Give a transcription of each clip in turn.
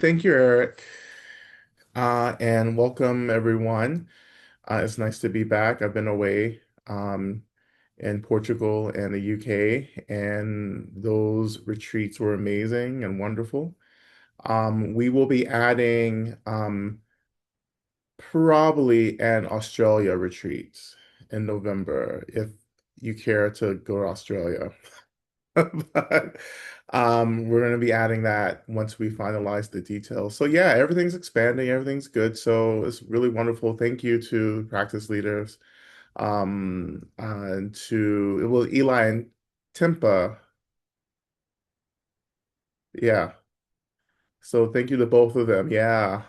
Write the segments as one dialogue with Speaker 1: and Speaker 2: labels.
Speaker 1: Thank you, Eric. And welcome everyone. It's nice to be back. I've been away in Portugal and the UK, and those retreats were amazing and wonderful. We will be adding probably an Australia retreat in November if you care to go to Australia. But we're going to be adding that once we finalize the details. So yeah, everything's expanding, everything's good. So it's really wonderful. Thank you to practice leaders, and to well, Eli and Timpa. Yeah. So thank you to both of them. Yeah.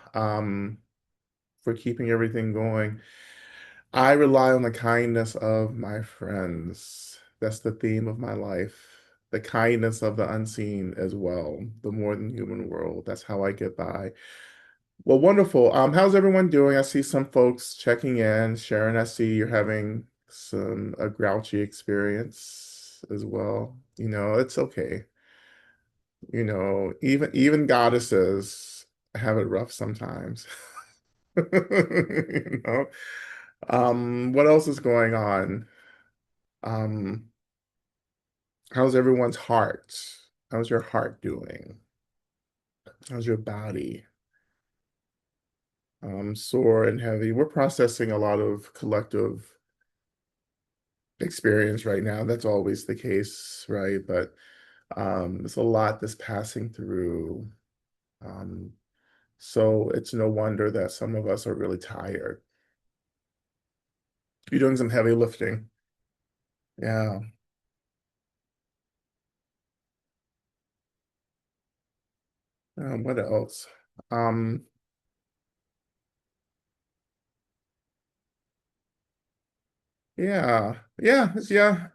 Speaker 1: For keeping everything going. I rely on the kindness of my friends. That's the theme of my life. The kindness of the unseen as well, the more than human world. That's how I get by. Well, wonderful. How's everyone doing? I see some folks checking in. Sharon, I see you're having a grouchy experience as well. It's okay. Even goddesses have it rough sometimes. You know? What else is going on? Um, how's everyone's heart? How's your heart doing? How's your body? Sore and heavy. We're processing a lot of collective experience right now. That's always the case, right? But there's a lot that's passing through. Um, so it's no wonder that some of us are really tired. You're doing some heavy lifting. Yeah. What else? Um, yeah. Yeah.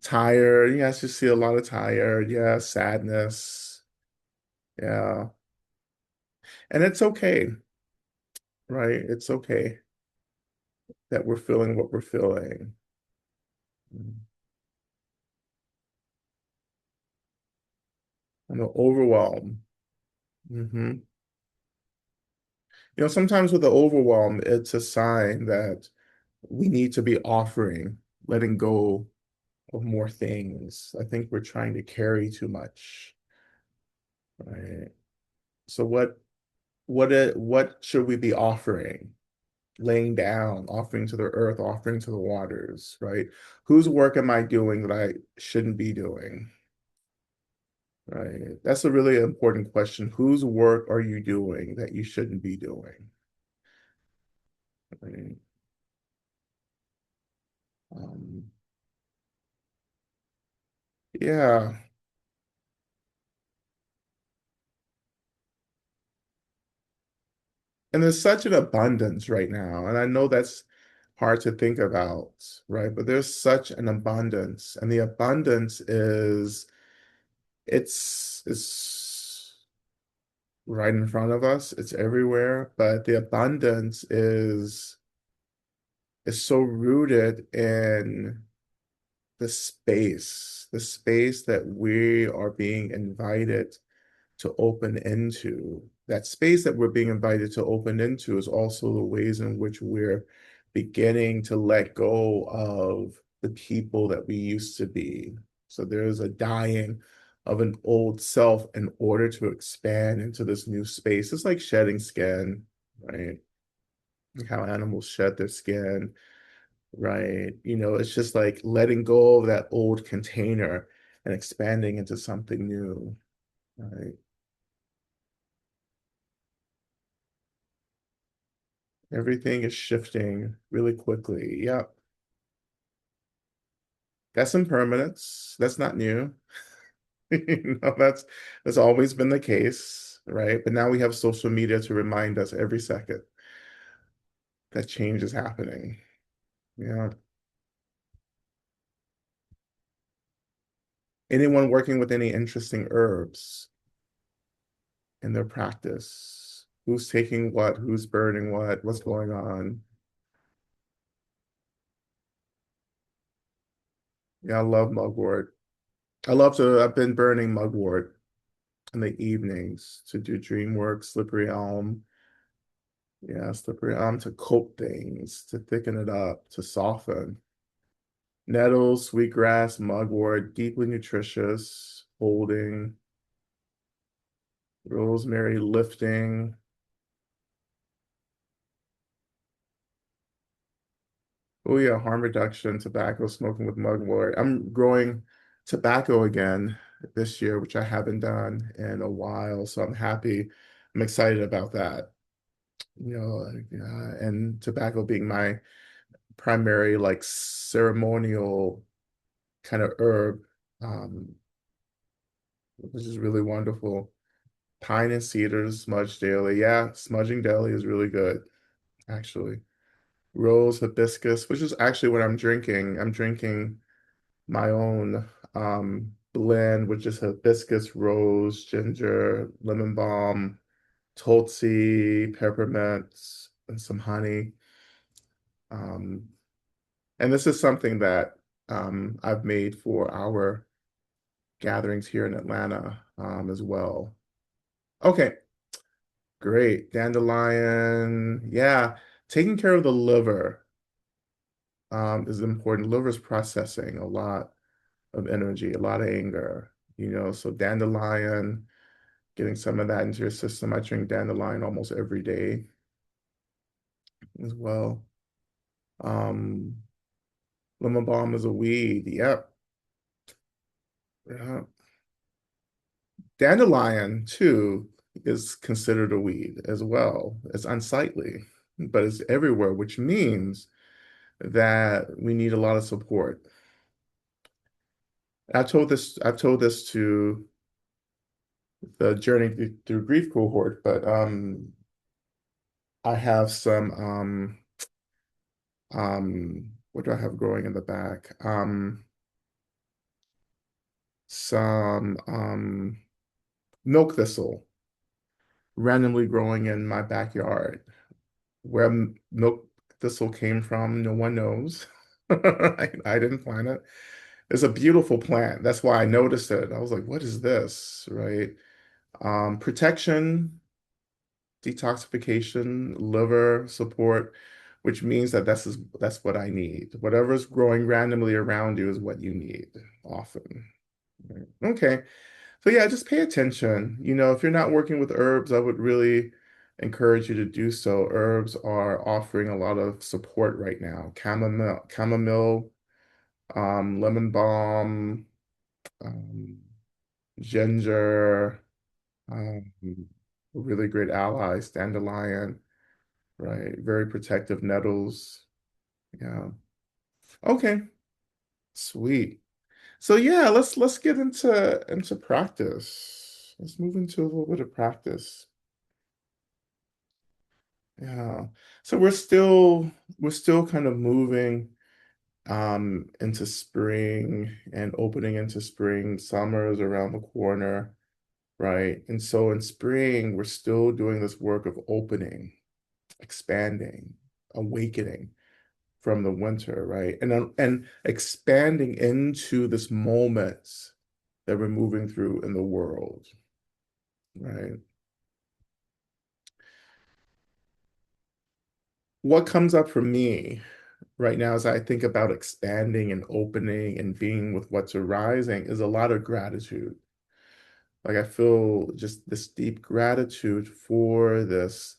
Speaker 1: Tired. Yes, you see a lot of tired. Yeah, sadness. Yeah. And it's okay, right? It's okay that we're feeling what we're feeling. And the overwhelm. hmm sometimes with the overwhelm, it's a sign that we need to be offering, letting go of more things. I think we're trying to carry too much, right? So what should we be offering? Laying down, offering to the earth, offering to the waters, right? Whose work am I doing that I shouldn't be doing, right? That's a really important question. Whose work are you doing that you shouldn't be doing, right? Um, yeah, and there's such an abundance right now, and I know that's hard to think about, right? But there's such an abundance, and the abundance is it's right in front of us. It's everywhere, but the abundance is so rooted in the space that we are being invited to open into. That space that we're being invited to open into is also the ways in which we're beginning to let go of the people that we used to be. So there's a dying of an old self in order to expand into this new space. It's like shedding skin, right? Like how animals shed their skin, right? It's just like letting go of that old container and expanding into something new, right? Everything is shifting really quickly. Yep. That's impermanence. That's not new. That's always been the case, right? But now we have social media to remind us every second that change is happening. Yeah. Anyone working with any interesting herbs in their practice? Who's taking what? Who's burning what? What's going on? Yeah, I love mugwort. I've been burning mugwort. in the evenings to do dream work, slippery elm. Yeah, slippery elm to coat things, to thicken it up, to soften. Nettles, sweetgrass, mugwort, deeply nutritious, holding, rosemary, lifting. Oh yeah, harm reduction, tobacco, smoking with mugwort. I'm growing tobacco again this year, which I haven't done in a while, so I'm happy. I'm excited about that. And tobacco being my primary like ceremonial kind of herb, um, which is really wonderful. Pine and cedars, smudge daily. Yeah, smudging daily is really good, actually. Rose hibiscus, which is actually what I'm drinking. I'm drinking my own blend, which is hibiscus, rose, ginger, lemon balm, tulsi, peppermint, and some honey. Um, and this is something that I've made for our gatherings here in Atlanta as well. Okay, great. Dandelion. Yeah, taking care of the liver is important. Liver's processing a lot of energy, a lot of anger, so dandelion, getting some of that into your system. I drink dandelion almost every day as well. Um, lemon balm is a weed. Yep. Yeah. Dandelion, too, is considered a weed as well. It's unsightly, but it's everywhere, which means that we need a lot of support. I've told this to the Journey Through Grief cohort, but I have some what do I have growing in the back? Some milk thistle randomly growing in my backyard. Where milk thistle came from, no one knows. I didn't plant it. It's a beautiful plant. That's why I noticed it. I was like, what is this? Right? Protection, detoxification, liver support, which means that that's what I need. Whatever's growing randomly around you is what you need often. Right? Okay. So yeah, just pay attention. If you're not working with herbs, I would really encourage you to do so. Herbs are offering a lot of support right now. Chamomile, lemon balm, um, ginger, um, really great allies, dandelion, right? Very protective nettles. Yeah. Okay. Sweet. So yeah, let's get into practice. Let's move into a little bit of practice. Yeah. So we're still kind of moving into spring and opening into spring. Summer is around the corner, right? And so in spring, we're still doing this work of opening, expanding, awakening from the winter, right? And expanding into this moment that we're moving through in the world, right? What comes up for me right now as I think about expanding and opening and being with what's arising is a lot of gratitude. Like I feel just this deep gratitude for this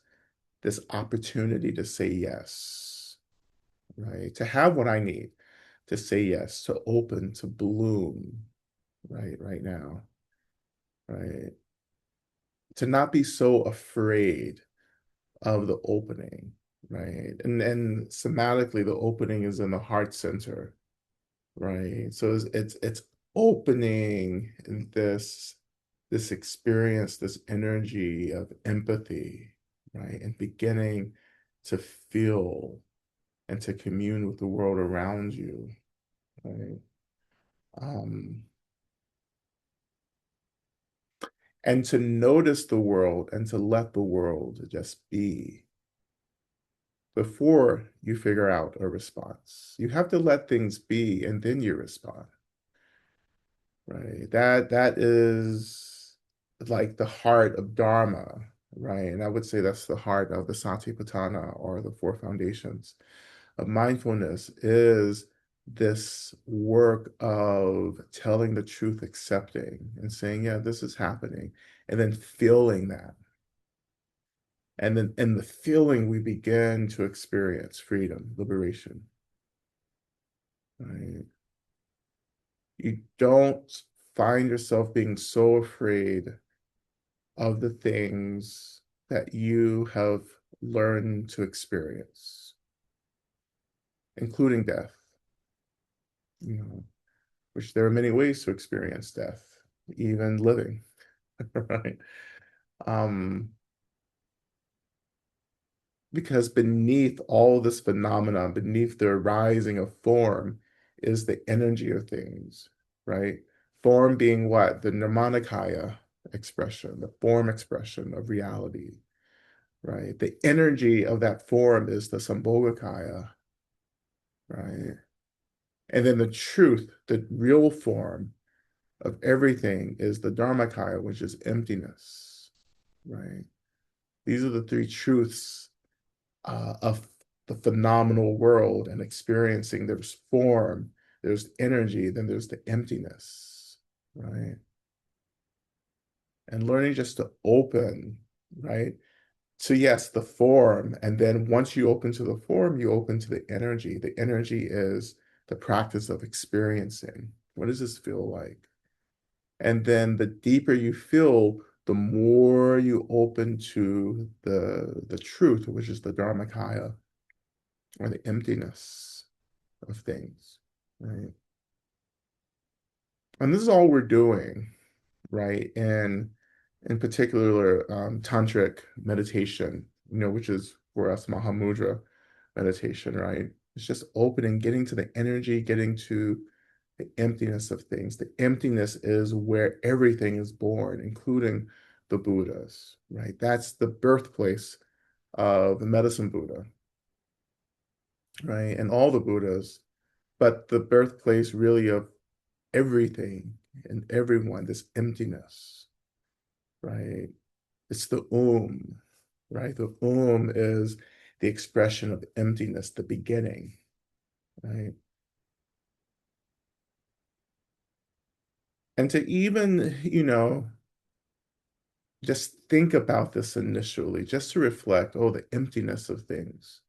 Speaker 1: opportunity to say yes, right? To have what I need, to say yes, to open, to bloom, right now, right? To not be so afraid of the opening, right? And somatically, the opening is in the heart center, right? So it's opening this experience, this energy of empathy, right? And beginning to feel and to commune with the world around you, right? Um, and to notice the world and to let the world just be before you figure out a response. You have to let things be and then you respond, right? That is like the heart of Dharma, right? And I would say that's the heart of the Satipatthana or the four foundations of mindfulness is this work of telling the truth, accepting and saying, yeah, this is happening, and then feeling that. And then in the feeling, we begin to experience freedom, liberation, right? You don't find yourself being so afraid of the things that you have learned to experience, including death, you know, which there are many ways to experience death, even living, right? Um, because beneath all this phenomenon, beneath the arising of form, is the energy of things, right? Form being what? The Nirmanakaya expression, the form expression of reality, right? The energy of that form is the Sambhogakaya, right? And then the truth, the real form of everything is the Dharmakaya, which is emptiness, right? These are the three truths of the phenomenal world and experiencing. There's form, there's energy, then there's the emptiness, right? And learning just to open, right? So yes, the form, and then once you open to the form, you open to the energy. The energy is the practice of experiencing. What does this feel like? And then the deeper you feel, the more you open to the truth, which is the Dharmakaya, or the emptiness of things, right? And this is all we're doing, right? And in particular, tantric meditation, which is for us Mahamudra meditation, right? It's just opening, getting to the energy, getting to the emptiness of things. The emptiness is where everything is born, including the Buddhas, right? That's the birthplace of the medicine Buddha, right? And all the Buddhas, but the birthplace really of everything and everyone, this emptiness, right? It's the right? The is the expression of emptiness, the beginning, right? And to even, just think about this initially, just to reflect, oh, the emptiness of things,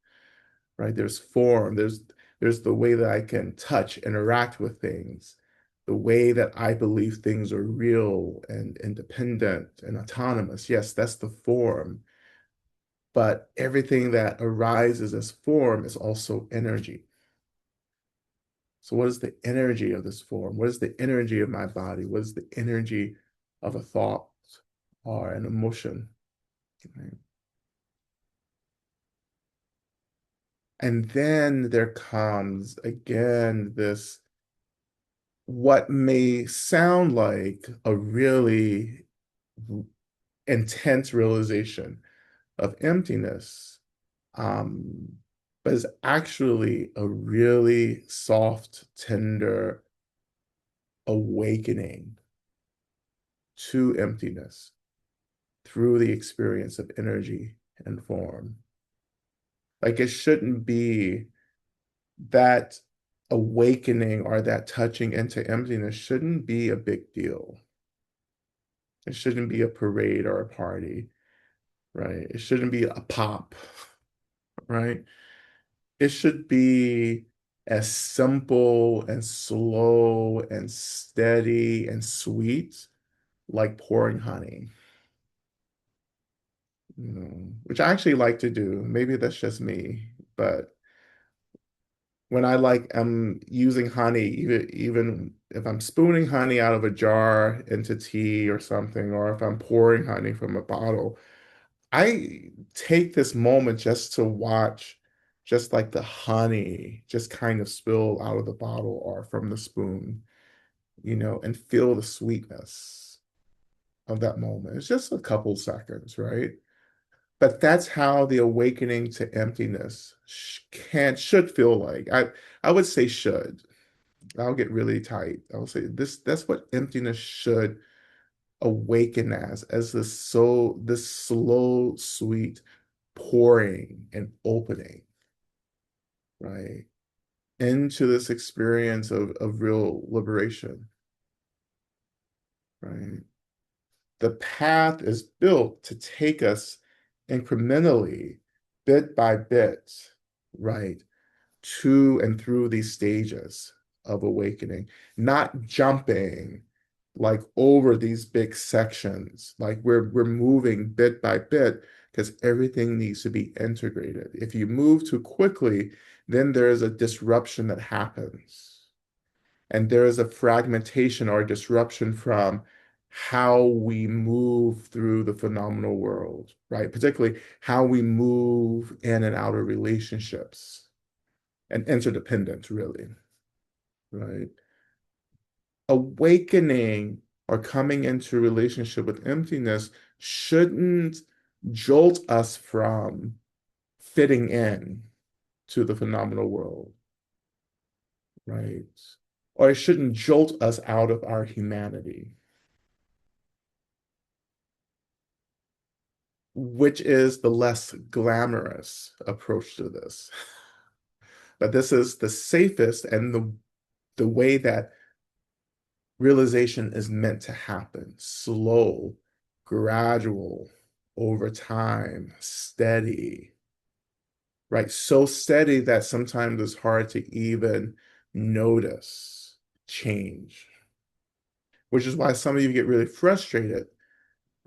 Speaker 1: right? There's form, there's the way that I can touch, interact with things, the way that I believe things are real and independent and autonomous. Yes, that's the form. But everything that arises as form is also energy. So what is the energy of this form? What is the energy of my body? What is the energy of a thought or an emotion? Right? And then there comes again this what may sound like a really intense realization of emptiness, um, but is actually a really soft, tender awakening to emptiness through the experience of energy and form. Like it shouldn't be that awakening or that touching into emptiness shouldn't be a big deal. It shouldn't be a parade or a party, right? It shouldn't be a pop, right? It should be as simple and slow and steady and sweet, like pouring honey, which I actually like to do. Maybe that's just me, but when I am using honey, even if I'm spooning honey out of a jar into tea or something, or if I'm pouring honey from a bottle, I take this moment just to watch just like the honey just kind of spill out of the bottle or from the spoon, and feel the sweetness of that moment. It's just a couple seconds, right? But that's how the awakening to emptiness should feel like. I would say should. I'll get really tight. I'll say this, that's what emptiness should awaken as this slow, sweet pouring and opening, right, into this experience of real liberation, right? The path is built to take us incrementally, bit by bit, right, to and through these stages of awakening, not jumping like over these big sections. Like we're moving bit by bit because everything needs to be integrated. If you move too quickly, then there is a disruption that happens. And there is a fragmentation or disruption from how we move through the phenomenal world, right? Particularly how we move in and out of relationships and interdependence, really, right? Awakening or coming into relationship with emptiness shouldn't jolt us from fitting in to the phenomenal world, right? Or it shouldn't jolt us out of our humanity, which is the less glamorous approach to this. But this is the safest and the way that realization is meant to happen. Slow, gradual, over time, steady, right? So steady that sometimes it's hard to even notice change, which is why some of you get really frustrated,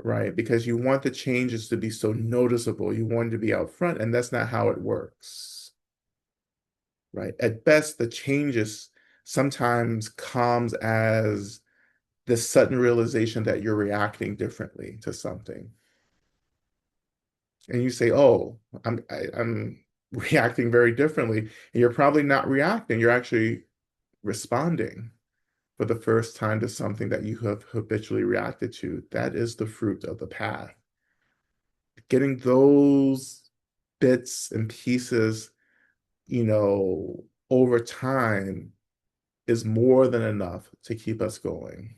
Speaker 1: right? Because you want the changes to be so noticeable. You want it to be out front, and that's not how it works, right? At best, the changes sometimes comes as this sudden realization that you're reacting differently to something. And you say, oh, I'm reacting very differently. And you're probably not reacting. You're actually responding for the first time to something that you have habitually reacted to. That is the fruit of the path. Getting those bits and pieces, over time is more than enough to keep us going,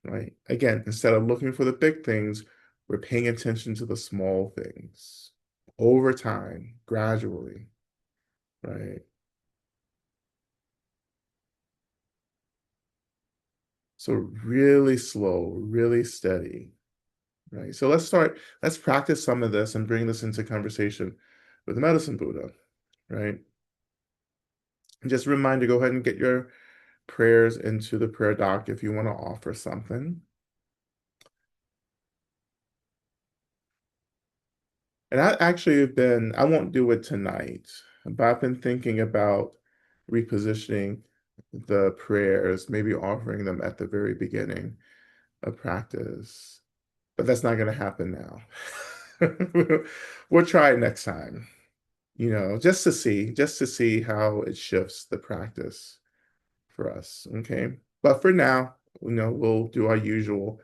Speaker 1: right? Again, instead of looking for the big things, we're paying attention to the small things over time, gradually, right? So really slow, really steady, right? So let's practice some of this and bring this into conversation with the medicine Buddha, right? And just a reminder, go ahead and get your prayers into the prayer doc if you want to offer something. And I actually have been, I won't do it tonight, but I've been thinking about repositioning the prayers, maybe offering them at the very beginning of practice. But that's not going to happen now. We'll try it next time, just to see how it shifts the practice for us. Okay. But for now, we'll do our usual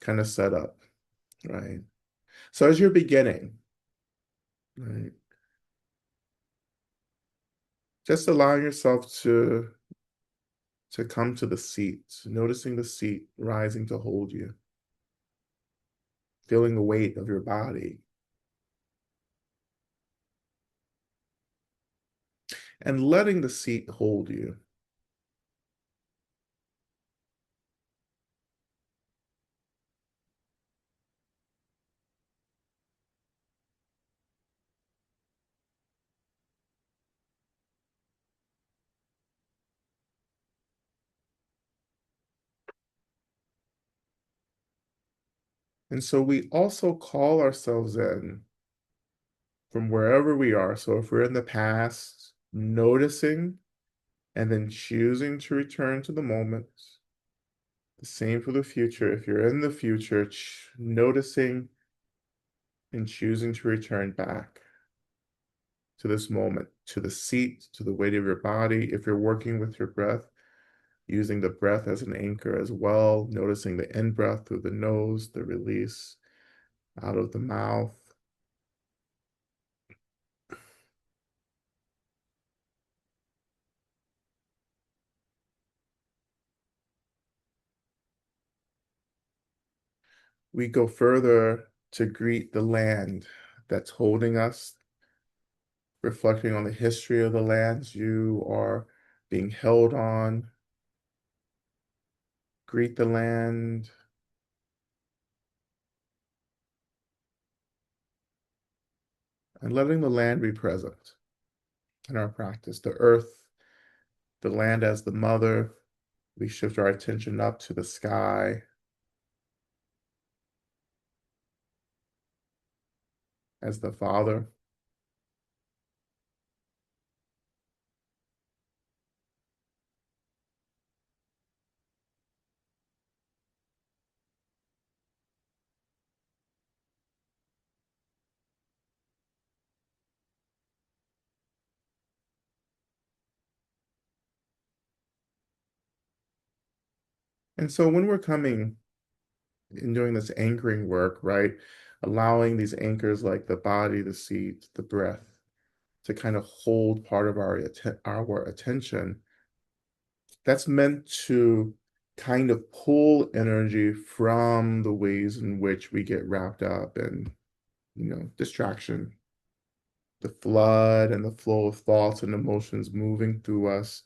Speaker 1: kind of setup, right? So as you're beginning, right, just allow yourself to come to the seat, noticing the seat rising to hold you, feeling the weight of your body, and letting the seat hold you. And so we also call ourselves in from wherever we are. So if we're in the past, noticing and then choosing to return to the moment. The same for the future. If you're in the future, noticing and choosing to return back to this moment, to the seat, to the weight of your body. If you're working with your breath, using the breath as an anchor as well, noticing the in breath through the nose, the release out of the mouth. we go further to greet the land that's holding us, reflecting on the history of the lands you are being held on. Greet the land and letting the land be present in our practice. The earth, the land as the mother, we shift our attention up to the sky as the father. And so when we're coming and doing this anchoring work, right, allowing these anchors like the body, the seat, the breath to kind of hold part of our attention, that's meant to kind of pull energy from the ways in which we get wrapped up in, distraction, the flood and the flow of thoughts and emotions moving through us,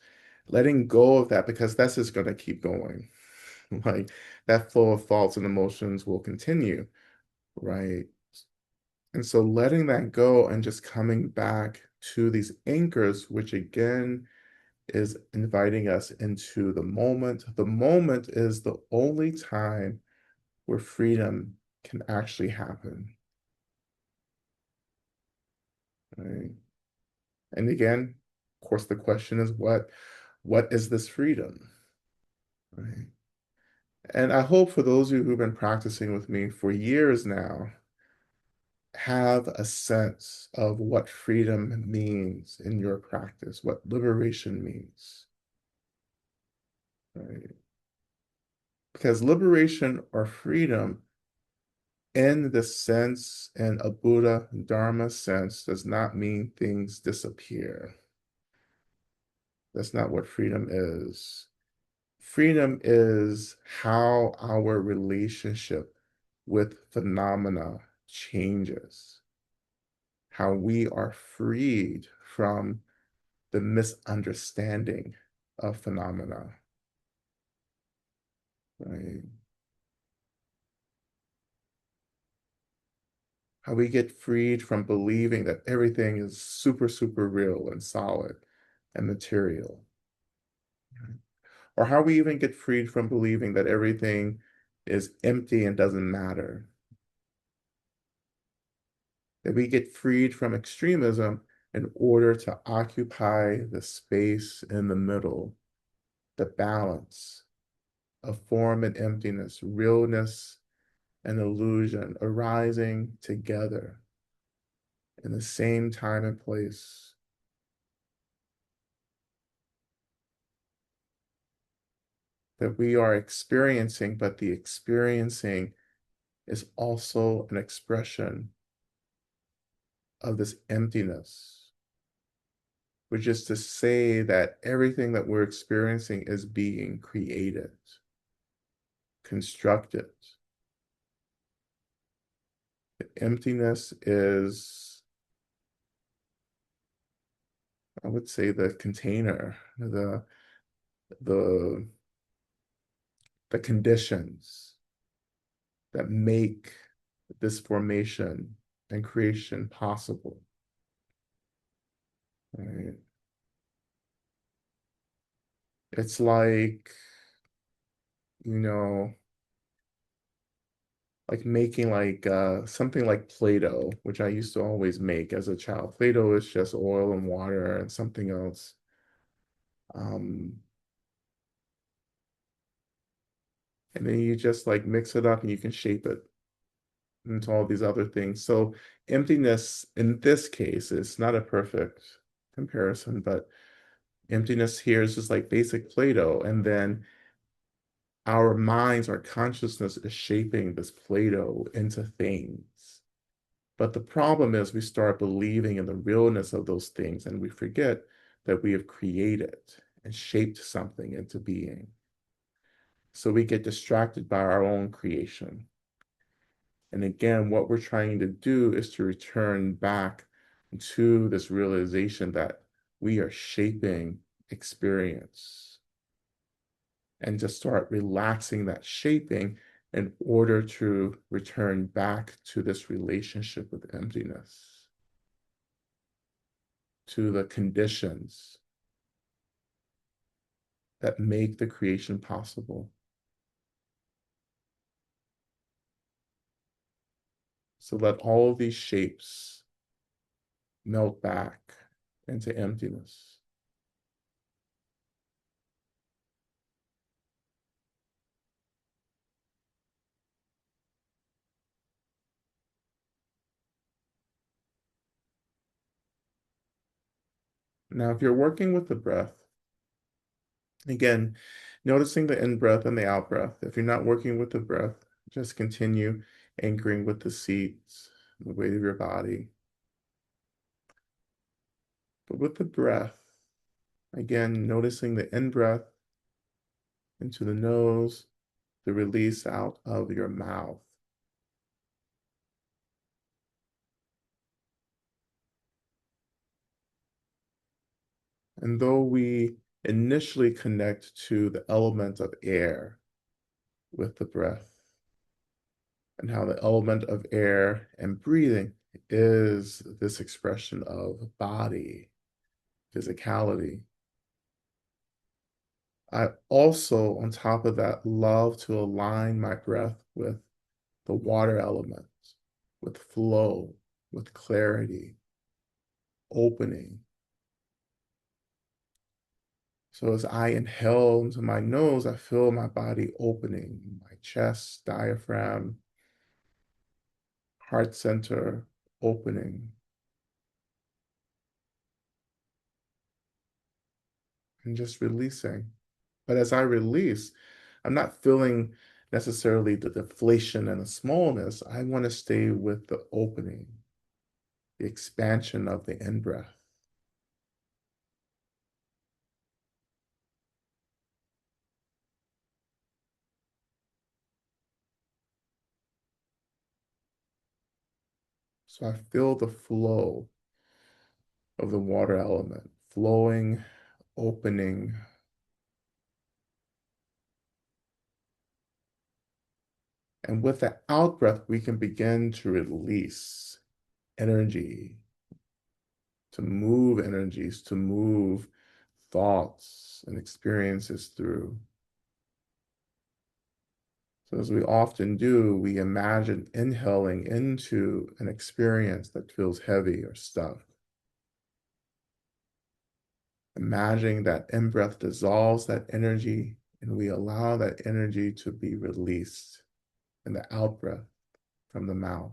Speaker 1: letting go of that because that's just going to keep going. Like that flow of thoughts and emotions will continue, right? And so letting that go and just coming back to these anchors, which again is inviting us into the moment. The moment is the only time where freedom can actually happen, right? And again, of course, the question is what is this freedom, right? And I hope for those of you who've been practicing with me for years now, have a sense of what freedom means in your practice, what liberation means, right? Because liberation or freedom in the sense, in a Buddha Dharma sense, does not mean things disappear. That's not what freedom is. Freedom is how our relationship with phenomena changes, how we are freed from the misunderstanding of phenomena, right? How we get freed from believing that everything is super, super real and solid and material, right? Or how we even get freed from believing that everything is empty and doesn't matter. That we get freed from extremism in order to occupy the space in the middle, the balance of form and emptiness, realness and illusion arising together in the same time and place. That we are experiencing, but the experiencing is also an expression of this emptiness, which is to say that everything that we're experiencing is being created, constructed. The emptiness is, I would say, the container, the the conditions that make this formation and creation possible. Right? It's like, you know, like making like something like Play-Doh, which I used to always make as a child. Play-Doh is just oil and water and something else. Um, and then you just like mix it up and you can shape it into all these other things. So emptiness in this case is not a perfect comparison, but emptiness here is just like basic Play-Doh. And then our minds, our consciousness is shaping this Play-Doh into things. But the problem is we start believing in the realness of those things and we forget that we have created and shaped something into being. So we get distracted by our own creation. And again, what we're trying to do is to return back to this realization that we are shaping experience and to start relaxing that shaping in order to return back to this relationship with emptiness, to the conditions that make the creation possible. So let all of these shapes melt back into emptiness. Now, if you're working with the breath, again, noticing the in breath and the out breath. If you're not working with the breath, just continue anchoring with the seats, the weight of your body. But with the breath, again, noticing the in breath into the nose, the release out of your mouth. And though we initially connect to the element of air with the breath, and how the element of air and breathing is this expression of body, physicality. I also, on top of that, love to align my breath with the water element, with flow, with clarity, opening. So as I inhale into my nose, I feel my body opening, my chest, diaphragm, heart center opening, and just releasing. But as I release, I'm not feeling necessarily the deflation and the smallness. I want to stay with the opening, the expansion of the in breath. So I feel the flow of the water element, flowing, opening. And with the out breath, we can begin to release energy, to move energies, to move thoughts and experiences through. So as we often do, we imagine inhaling into an experience that feels heavy or stuck. Imagining that in-breath dissolves that energy and we allow that energy to be released in the out-breath from the mouth.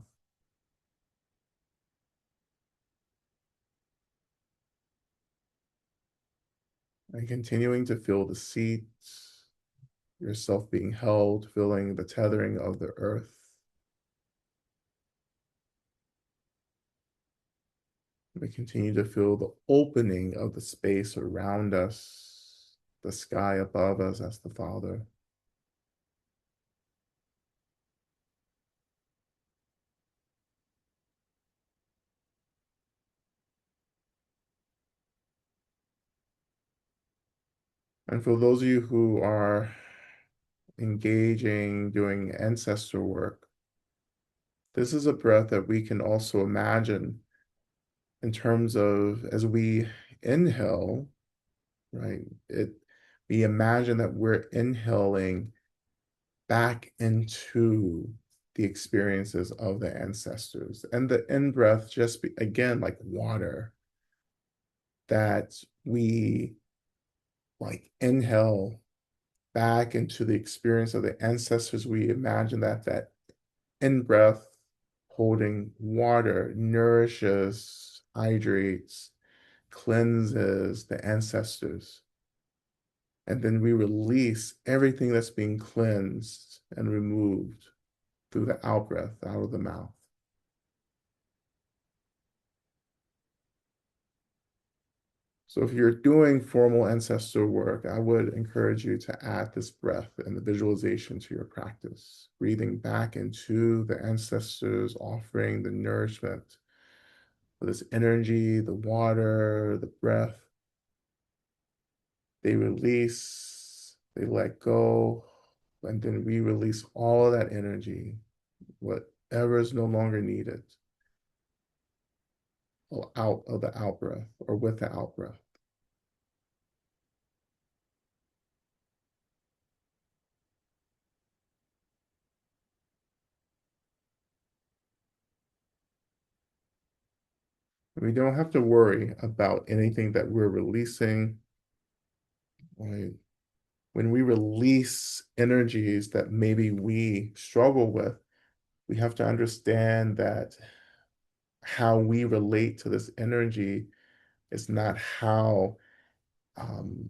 Speaker 1: And continuing to feel the seats, yourself being held, feeling the tethering of the earth. We continue to feel the opening of the space around us, the sky above us as the Father. And for those of you who are engaging, doing ancestor work, this is a breath that we can also imagine in terms of as we inhale, right? We imagine that we're inhaling back into the experiences of the ancestors. And the in breath just be, again, like water, that we like inhale back into the experience of the ancestors. We imagine that in breath, holding water, nourishes, hydrates, cleanses the ancestors. And then we release everything that's being cleansed and removed through the out breath out of the mouth. So if you're doing formal ancestor work, I would encourage you to add this breath and the visualization to your practice, breathing back into the ancestors, offering the nourishment for this energy, the water, the breath. They release, they let go, and then we release all of that energy, whatever is no longer needed, out of the out breath or with the out breath. We don't have to worry about anything that we're releasing. Right? When we release energies that maybe we struggle with, we have to understand that how we relate to this energy is not how um,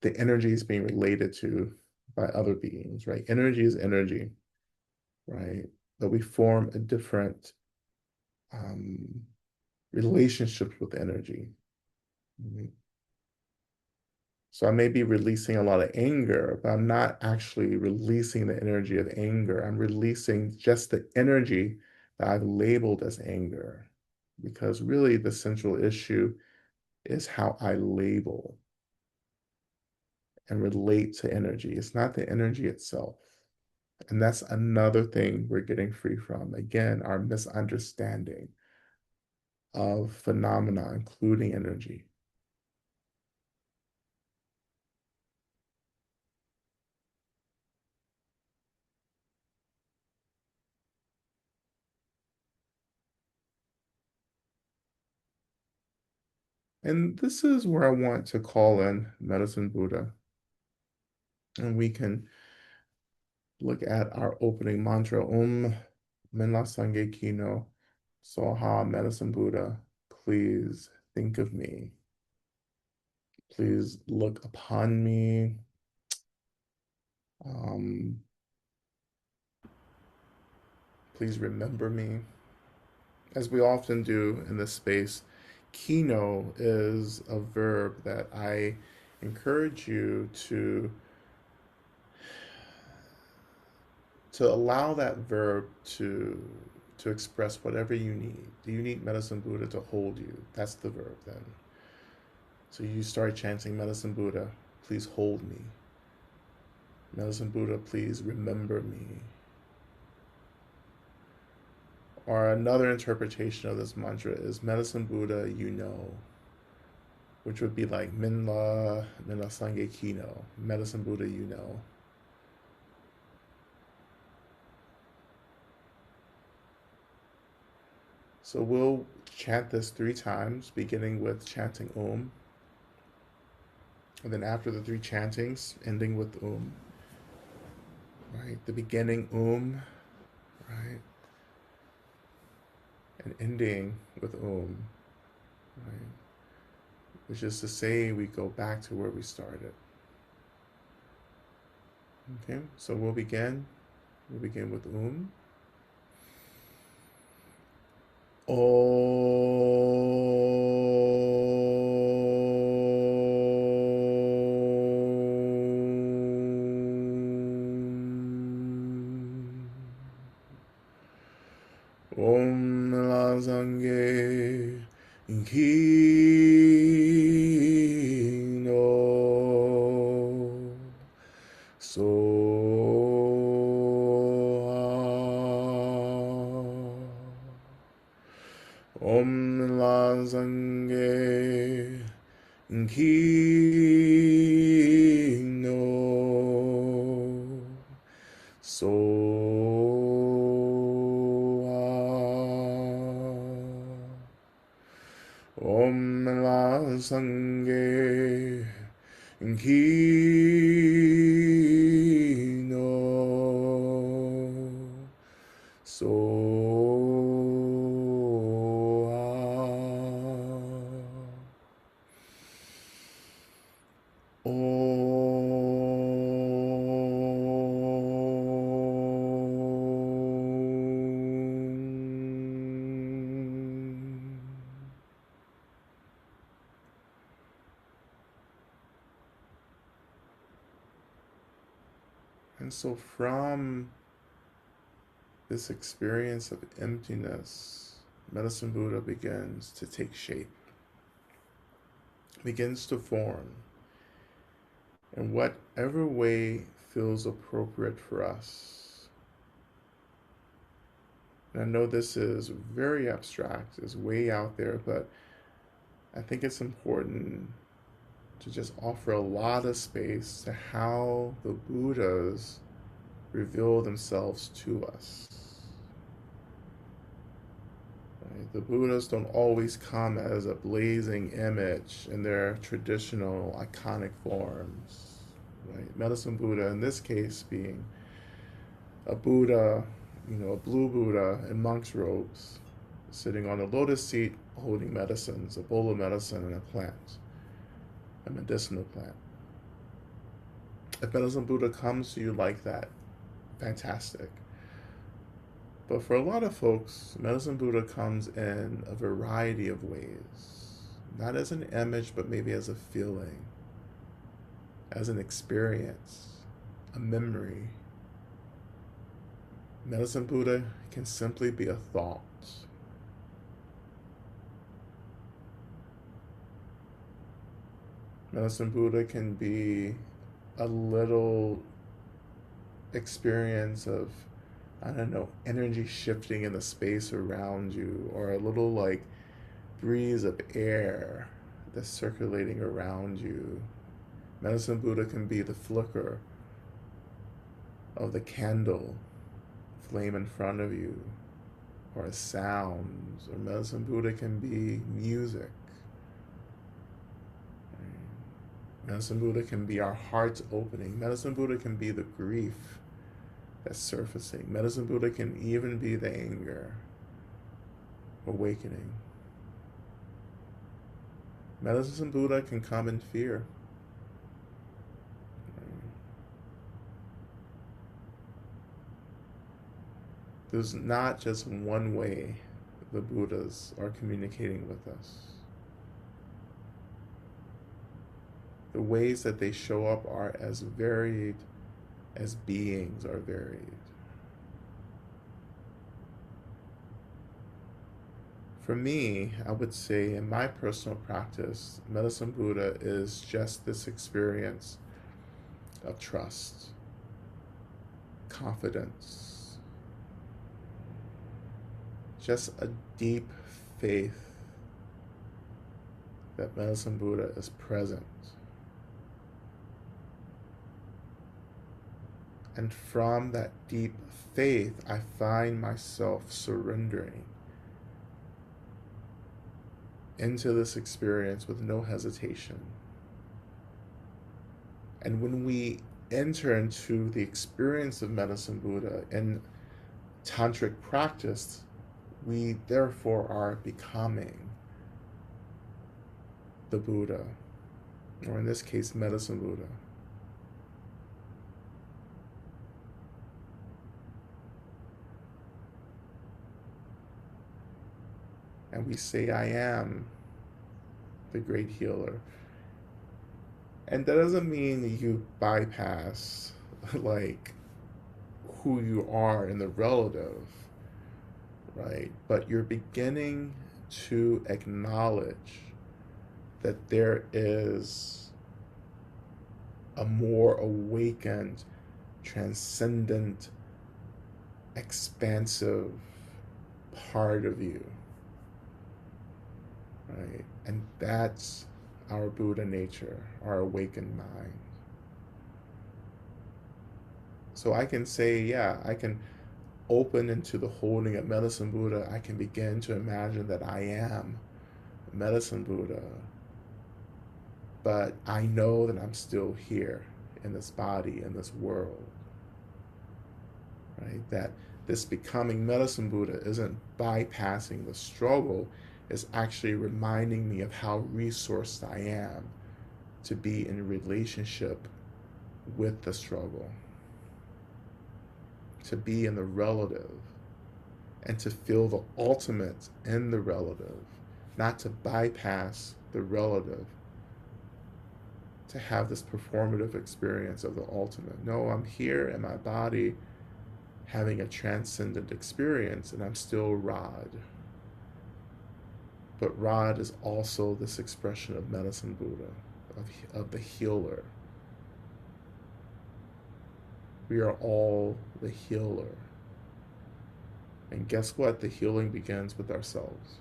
Speaker 1: the energy is being related to by other beings, right? Energy is energy, right? But we form a different um, relationship with energy. Right? So I may be releasing a lot of anger, but I'm not actually releasing the energy of anger. I'm releasing just the energy that I've labeled as anger. Because really the central issue is how I label and relate to energy. It's not the energy itself. And that's another thing we're getting free from. Again, our misunderstanding of phenomena, including energy. And this is where I want to call in Medicine Buddha. And we can look at our opening mantra, Minla Sangye Kino, Soha Medicine Buddha. Please think of me. Please look upon me. Um, please remember me. As we often do in this space, kino is a verb that I encourage you to allow that verb to express whatever you need. Do you need Medicine Buddha to hold you? That's the verb then. So you start chanting, Medicine Buddha, please hold me. Medicine Buddha, please remember me. Or another interpretation of this mantra is Medicine Buddha, you know, which would be like Minla Sangye Kino, Medicine Buddha, you know. So we'll chant this 3 times, beginning with chanting and then after the 3 chantings, ending with right? The beginning right? And ending with right? Which is to say, we go back to where we started. Okay, so we'll begin. We'll begin with Om Lazange Kino So Om Lazange Kino So Om Lazange Kino So And so from this experience of emptiness, Medicine Buddha begins to take shape, begins to form in whatever way feels appropriate for us. And I know this is very abstract, it's way out there, but I think it's important to just offer a lot of space to how the Buddhas reveal themselves to us. Right? The Buddhas don't always come as a blazing image in their traditional iconic forms. Right? Medicine Buddha, in this case, being a Buddha, a blue Buddha in monk's robes, sitting on a lotus seat holding medicines, a bowl of medicine and a plant, a medicinal plant. If Medicine Buddha comes to you like that, fantastic. But for a lot of folks, Medicine Buddha comes in a variety of ways. Not as an image, but maybe as a feeling, as an experience, a memory. Medicine Buddha can simply be a thought. Medicine Buddha can be a little experience of, I don't know, energy shifting in the space around you, or a little like breeze of air that's circulating around you. Medicine Buddha can be the flicker of the candle flame in front of you, or a sound, or Medicine Buddha can be music. Medicine Buddha can be our hearts opening. Medicine Buddha can be the grief that's surfacing. Medicine Buddha can even be the anger awakening. Medicine Buddha can come in fear. There's not just one way the Buddhas are communicating with us. The ways that they show up are as varied as beings are varied. For me, I would say in my personal practice, Medicine Buddha is just this experience of trust, confidence, just a deep faith that Medicine Buddha is present. And from that deep faith, I find myself surrendering into this experience with no hesitation. And when we enter into the experience of Medicine Buddha in tantric practice, we therefore are becoming the Buddha, or in this case, Medicine Buddha. And we say, I am the great healer. And that doesn't mean you bypass like who you are in the relative, right? But you're beginning to acknowledge that there is a more awakened, transcendent, expansive part of you. Right? And that's our Buddha nature, our awakened mind. So I can say, yeah, I can open into the holding of Medicine Buddha. I can begin to imagine that I am Medicine Buddha. But I know that I'm still here in this body, in this world. Right? That this becoming Medicine Buddha isn't bypassing the struggle, is actually reminding me of how resourced I am to be in relationship with the struggle, to be in the relative, and to feel the ultimate in the relative, not to bypass the relative, to have this performative experience of the ultimate. No, I'm here in my body having a transcendent experience, and I'm still Rod. But Rod is also this expression of medicine Buddha, of the healer. We are all the healer. And guess what? The healing begins with ourselves.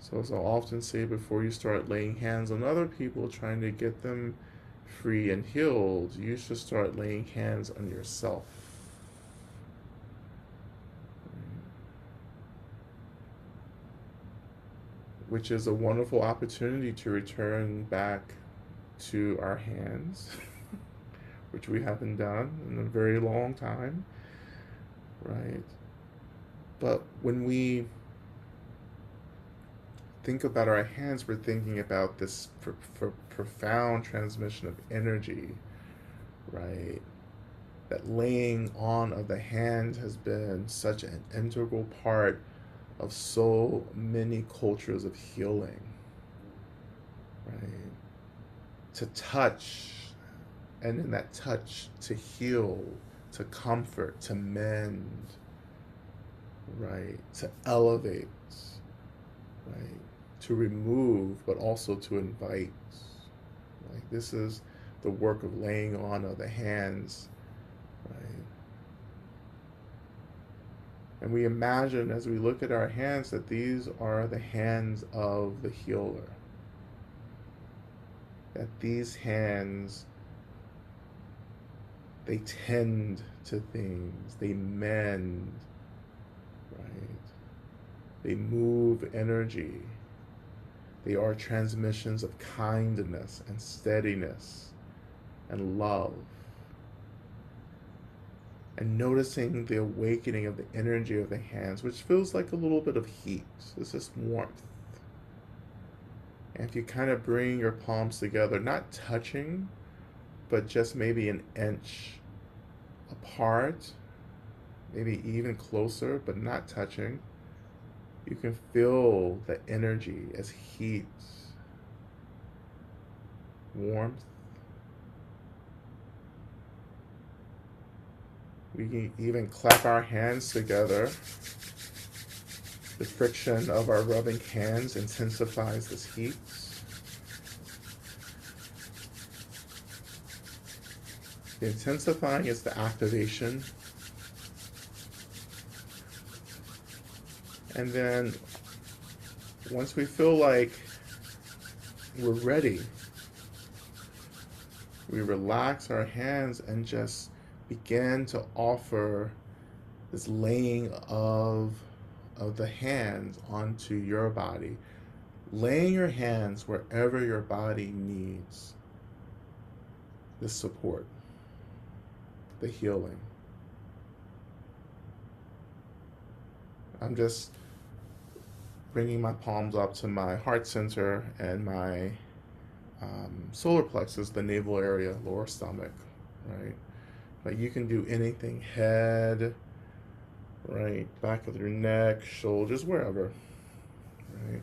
Speaker 1: So as I often say, before you start laying hands on other people, trying to get them free and healed, you should start laying hands on yourself. Which is a wonderful opportunity to return back to our hands, which we haven't done in a very long time, right? But when we think about our hands, we're thinking about this profound transmission of energy, right? That laying on of the hands has been such an integral part of so many cultures of healing, right? To touch, and in that touch, to heal, to comfort, to mend, right? To elevate, right? To remove, but also to invite. Like this is the work of laying on of the hands, right? And we imagine as we look at our hands that these are the hands of the healer. That these hands, they tend to things, they mend, right? They move energy. They are transmissions of kindness and steadiness and love. And noticing the awakening of the energy of the hands, which feels like a little bit of heat. It's just warmth. And if you kind of bring your palms together, not touching, but just maybe an inch apart, maybe even closer, but not touching, you can feel the energy as heat, warmth. We can even clap our hands together. The friction of our rubbing hands intensifies this heat. The intensifying is the activation. And then once we feel like we're ready, we relax our hands and just begin to offer this laying of the hands onto your body. Laying your hands wherever your body needs the support, the healing. I'm just bringing my palms up to my heart center and my solar plexus, the navel area, lower stomach, right? But you can do anything, head, right, back of your neck, shoulders, wherever, right?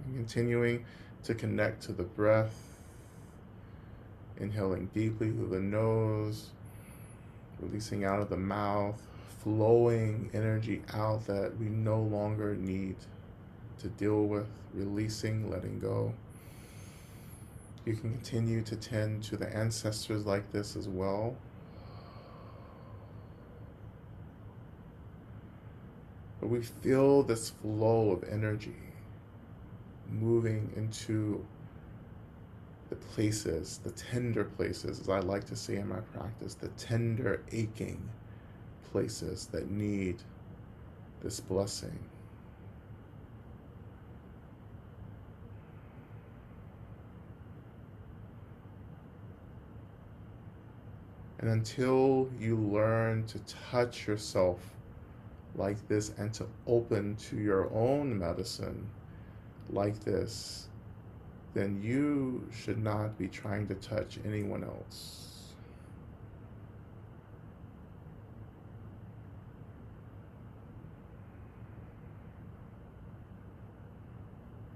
Speaker 1: And continuing to connect to the breath, inhaling deeply through the nose, releasing out of the mouth, flowing energy out that we no longer need to deal with, releasing, letting go. You can continue to tend to the ancestors like this as well. But we feel this flow of energy moving into the places, the tender places, as I like to say in my practice, the tender, aching places that need this blessing. And until you learn to touch yourself like this and to open to your own medicine like this, then you should not be trying to touch anyone else.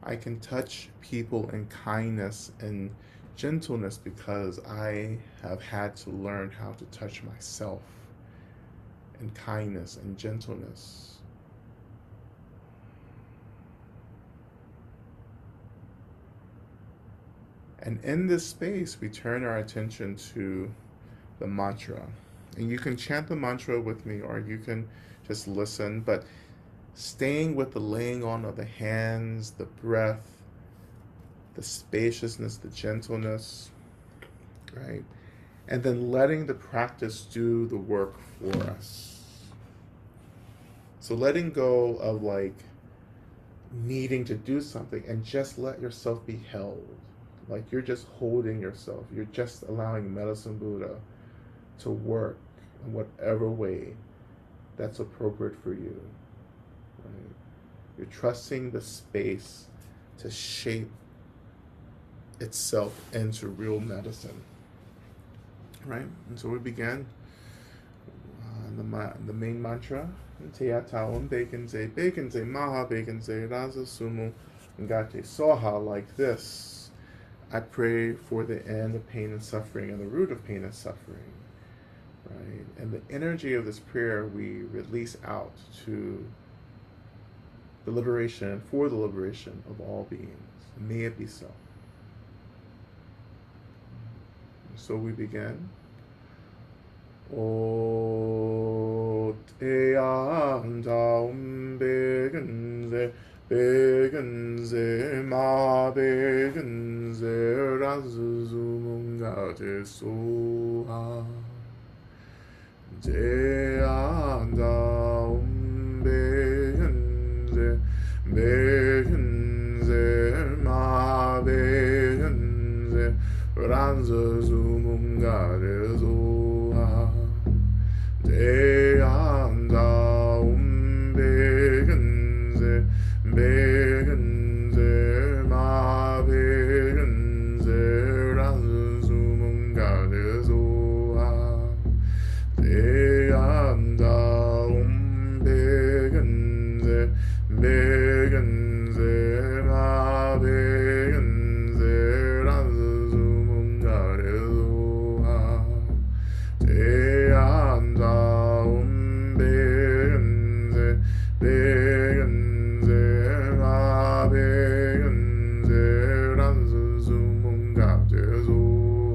Speaker 1: I can touch people in kindness and gentleness because I have had to learn how to touch myself in kindness and gentleness. And in this space, we turn our attention to the mantra. And you can chant the mantra with me, or you can just listen, but staying with the laying on of the hands, the breath, the spaciousness, the gentleness, right? And then letting the practice do the work for us. So letting go of like needing to do something and just let yourself be held. Like you're just holding yourself. You're just allowing Medicine Buddha to work in whatever way that's appropriate for you. Right? You're trusting the space to shape itself into real medicine. Right? And so we began the main mantra. Teya Taon Baconze, Maha Baconze, Raza Sumu, Ngate Soha, like this. I pray for the end of pain and suffering and the root of pain and suffering. Right? And the energy of this prayer we release out to the liberation and for the liberation of all beings. May it be so. So we begin. O te anda begenze, begenze, ma begenze, razuzumunga te soha. Te anda begenze, begenze, ma begenze, razuzumunga te soha. Te anda begenze, begenze, ma begenze, razuzumunga te soha. Te anda begenze, begenze, ma begenze, razuzumunga te soha. Te anda begenze, begenze, ma begenze, razuzumunga te soha. Te anda begenze, begenze, ma begenze, razuzumunga te soha.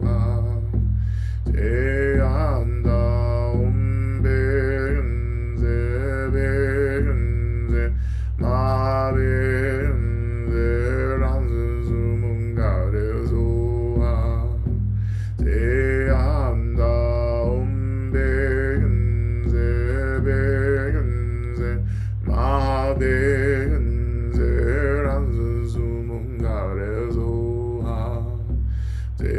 Speaker 1: Te anda begenze, begenze, ma begenze, razuzumunga te soha. Te anda begenze, begenze, ma begenze, razuzumunga te soha. Te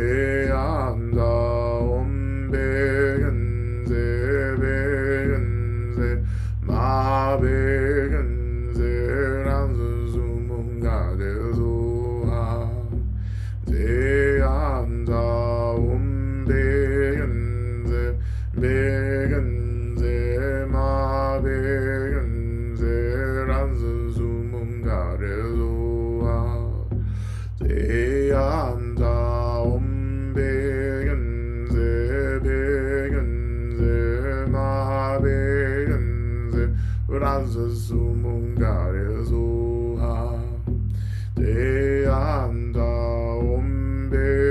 Speaker 1: anda begenze, begenze, ma begenze, razuzumunga te soha. Te anda begenze, begenze, ma begenze, razuzumunga te soha. Te anda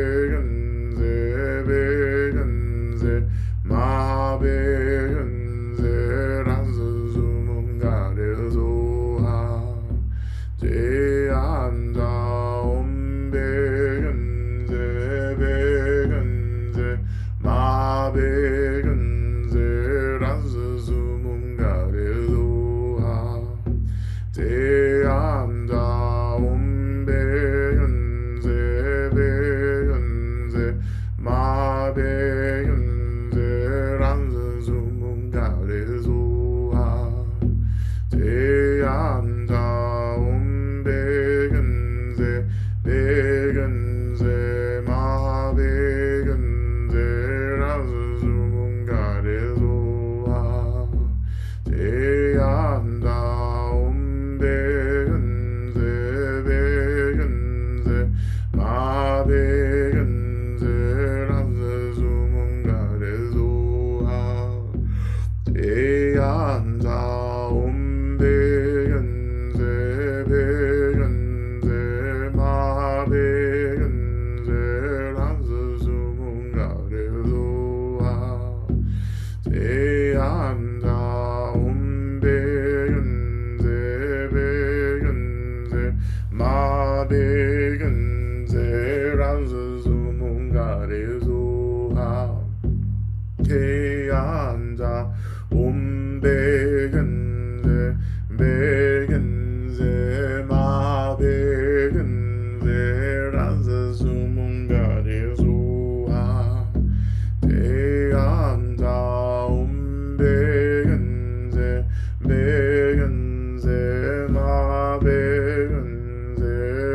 Speaker 1: begenze, begenze, ma begenze, razuzumunga te soha. Te anda begenze, begenze, ma begenze, razuzumunga te soha. Te anda begenze, begenze, ma begenze, razuzumunga te soha. Te anda begenze, begenze, ma begenze, razuzumunga 대한자 옴백은제 백은제 마백은제 란스 수문가리소아 대한자 옴백은제 백은제 마백은제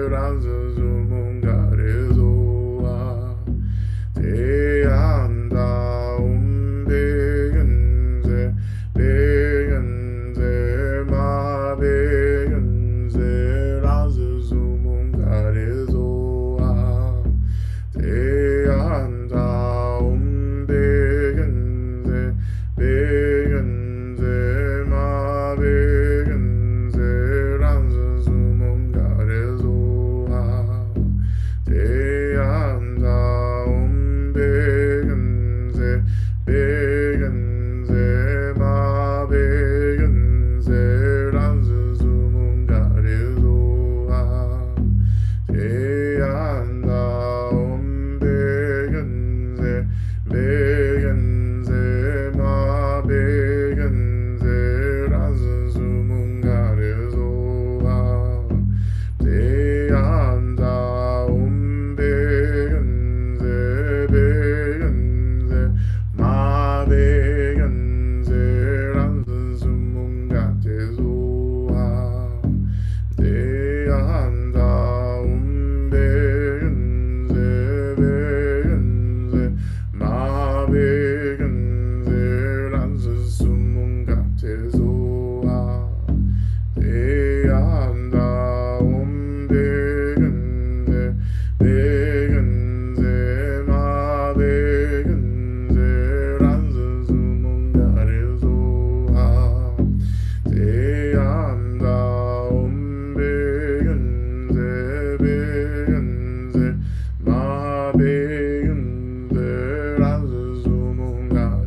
Speaker 1: 란스 수문가리소아 대한다 백은제 백은제 마백은제 란스 수문가리소아 대한다 백은제 백은제 마백은제 란스 수문가리소아 대한다 백은제 백은제 마백은제 란스 수문가리소아 대한다 백은제 백은제 마백은제 란스 수문가리소아 대한다 백은제 백은제 마백은제 란스 수문가리소아 대한다 백은제 백은제 마백은제 란스 수문가리소아 대한다 백은제 백은제 마백은제 란스 수문가리소아 대한다 백은제 백은제 마백은제 란스 수문가리소아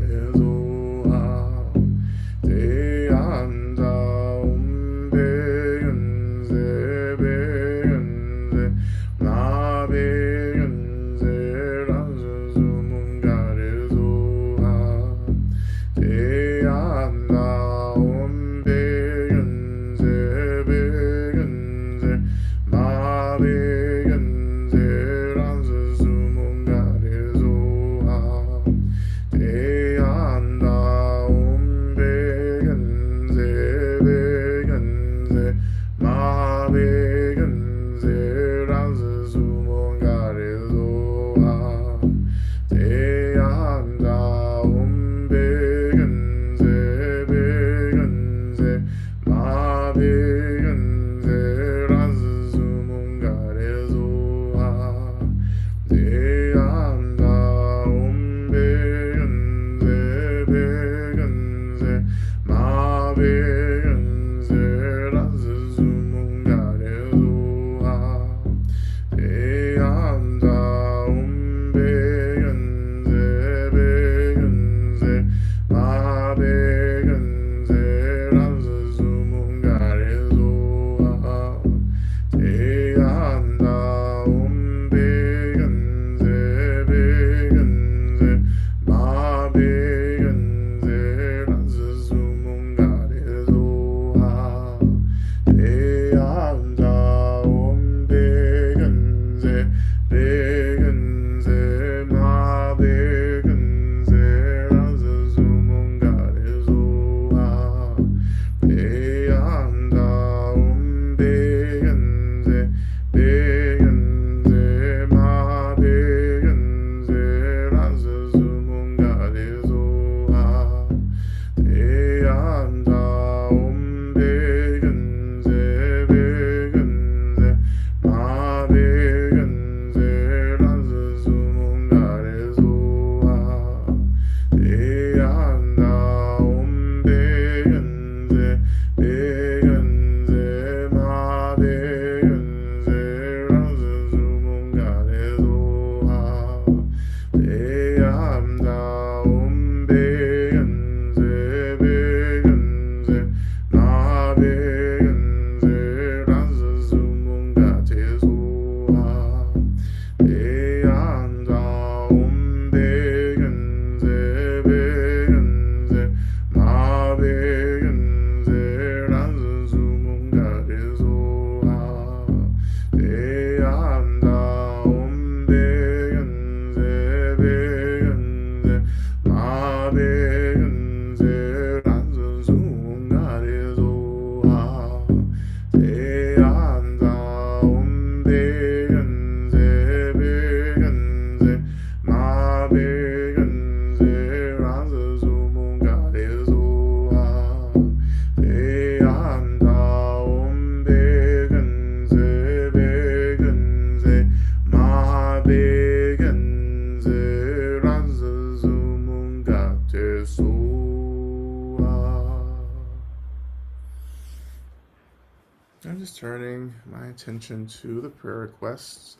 Speaker 1: I'm just turning my attention to the prayer requests.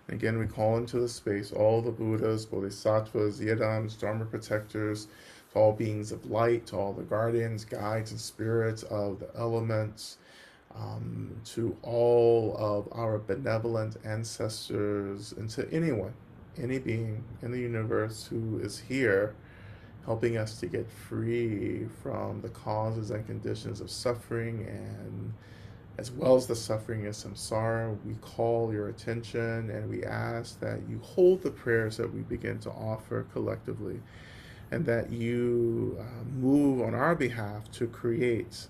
Speaker 1: And again, we call into the space all the Buddhas, Bodhisattvas, Yidams, Dharma protectors, to all beings of light, to all the guardians, guides, and spirits of the elements, to all of our benevolent ancestors, and to anyone, any being in the universe who is here helping us to get free from the causes and conditions of suffering, and as well as the suffering of samsara. We call your attention and we ask that you hold the prayers that we begin to offer collectively, and that you move on our behalf to create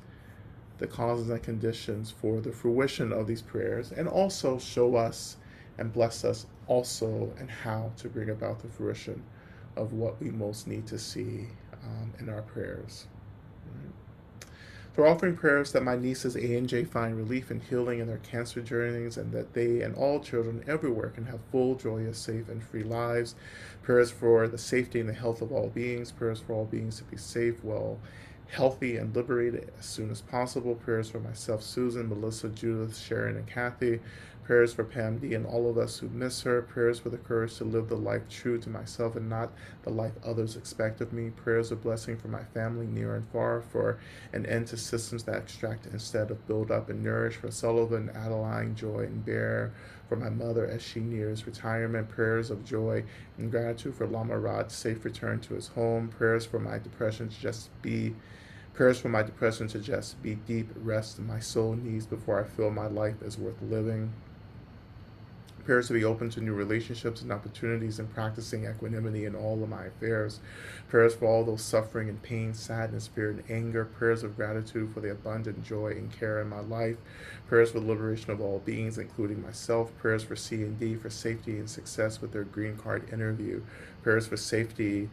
Speaker 1: the causes and conditions for the fruition of these prayers, and also show us and bless us also and how to bring about the fruition of what we most need to see in our prayers. We're offering prayers that my nieces A and J find relief and healing in their cancer journeys, and that they and all children everywhere can have full, joyous, safe, and free lives. Prayers for the safety and the health of all beings. Prayers for all beings to be safe, well, healthy, and liberated as soon as possible. Prayers for myself, Susan, Melissa, Judith, Sharon, and Kathy. Prayers for Pam D and all of us who miss her. Prayers for the courage to live the life true to myself and not the life others expect of me. Prayers of blessing for my family near and far, for an end to systems that extract instead of build up and nourish. For Sullivan, Adeline, Joy, and Bear. For my mother as she nears retirement. Prayers of joy and gratitude for Lama Rod's safe return to his home. Prayers for my depression to just be deep rest my soul needs before I feel my life is worth living. Prayers to be open to new relationships and opportunities, and practicing equanimity in all of my affairs. Prayers for all those suffering and pain, sadness, fear, and anger. Prayers of gratitude for the abundant joy and care in my life. Prayers for the liberation of all beings, including myself. Prayers for C and D for safety and success with their green card interview. Prayers for safety.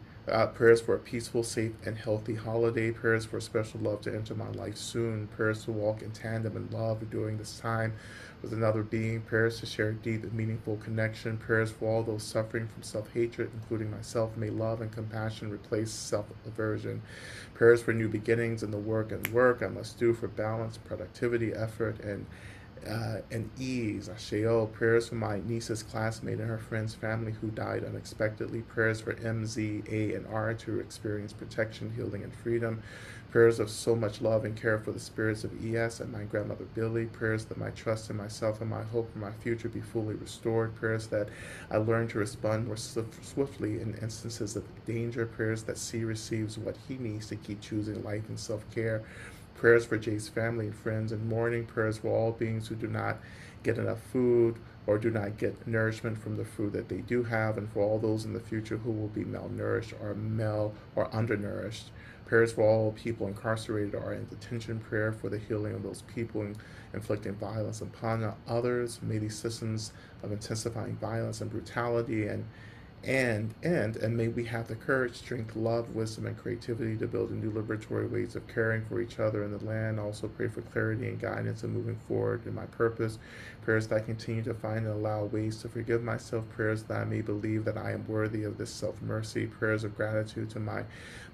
Speaker 1: Prayers for a peaceful, safe, and healthy holiday. Prayers for special love to enter my life soon. Prayers to walk in tandem in love during this time with another being. Prayers to share deep and meaningful connection. Prayers for all those suffering from self-hatred, including myself. May love and compassion replace self-aversion. Prayers for new beginnings in the work I must do for balance, productivity, effort, and ease. Asheo. Prayers for my niece's classmate and her friend's family who died unexpectedly. Prayers for M, Z, A, and R to experience protection, healing, and freedom. Prayers of so much love and care for the spirits of ES and my grandmother Billy. Prayers that my trust in myself and my hope for my future be fully restored. Prayers that I learn to respond more swiftly in instances of danger. Prayers that C receives what he needs to keep choosing life and self-care. Prayers for Jay's family and friends in mourning. Prayers for all beings who do not get enough food or do not get nourishment from the food that they do have, and for all those in the future who will be malnourished or undernourished. Prayers for all people incarcerated or in detention. Prayer for the healing of those people inflicting violence upon others. May these systems of intensifying violence and brutality and may we have the courage, strength, love, wisdom, and creativity to build new liberatory ways of caring for each other in the land. Also pray for clarity and guidance in moving forward in my purpose. Prayers that I continue to find and allow ways to forgive myself. Prayers that I may believe that I am worthy of this self-mercy. Prayers of gratitude to my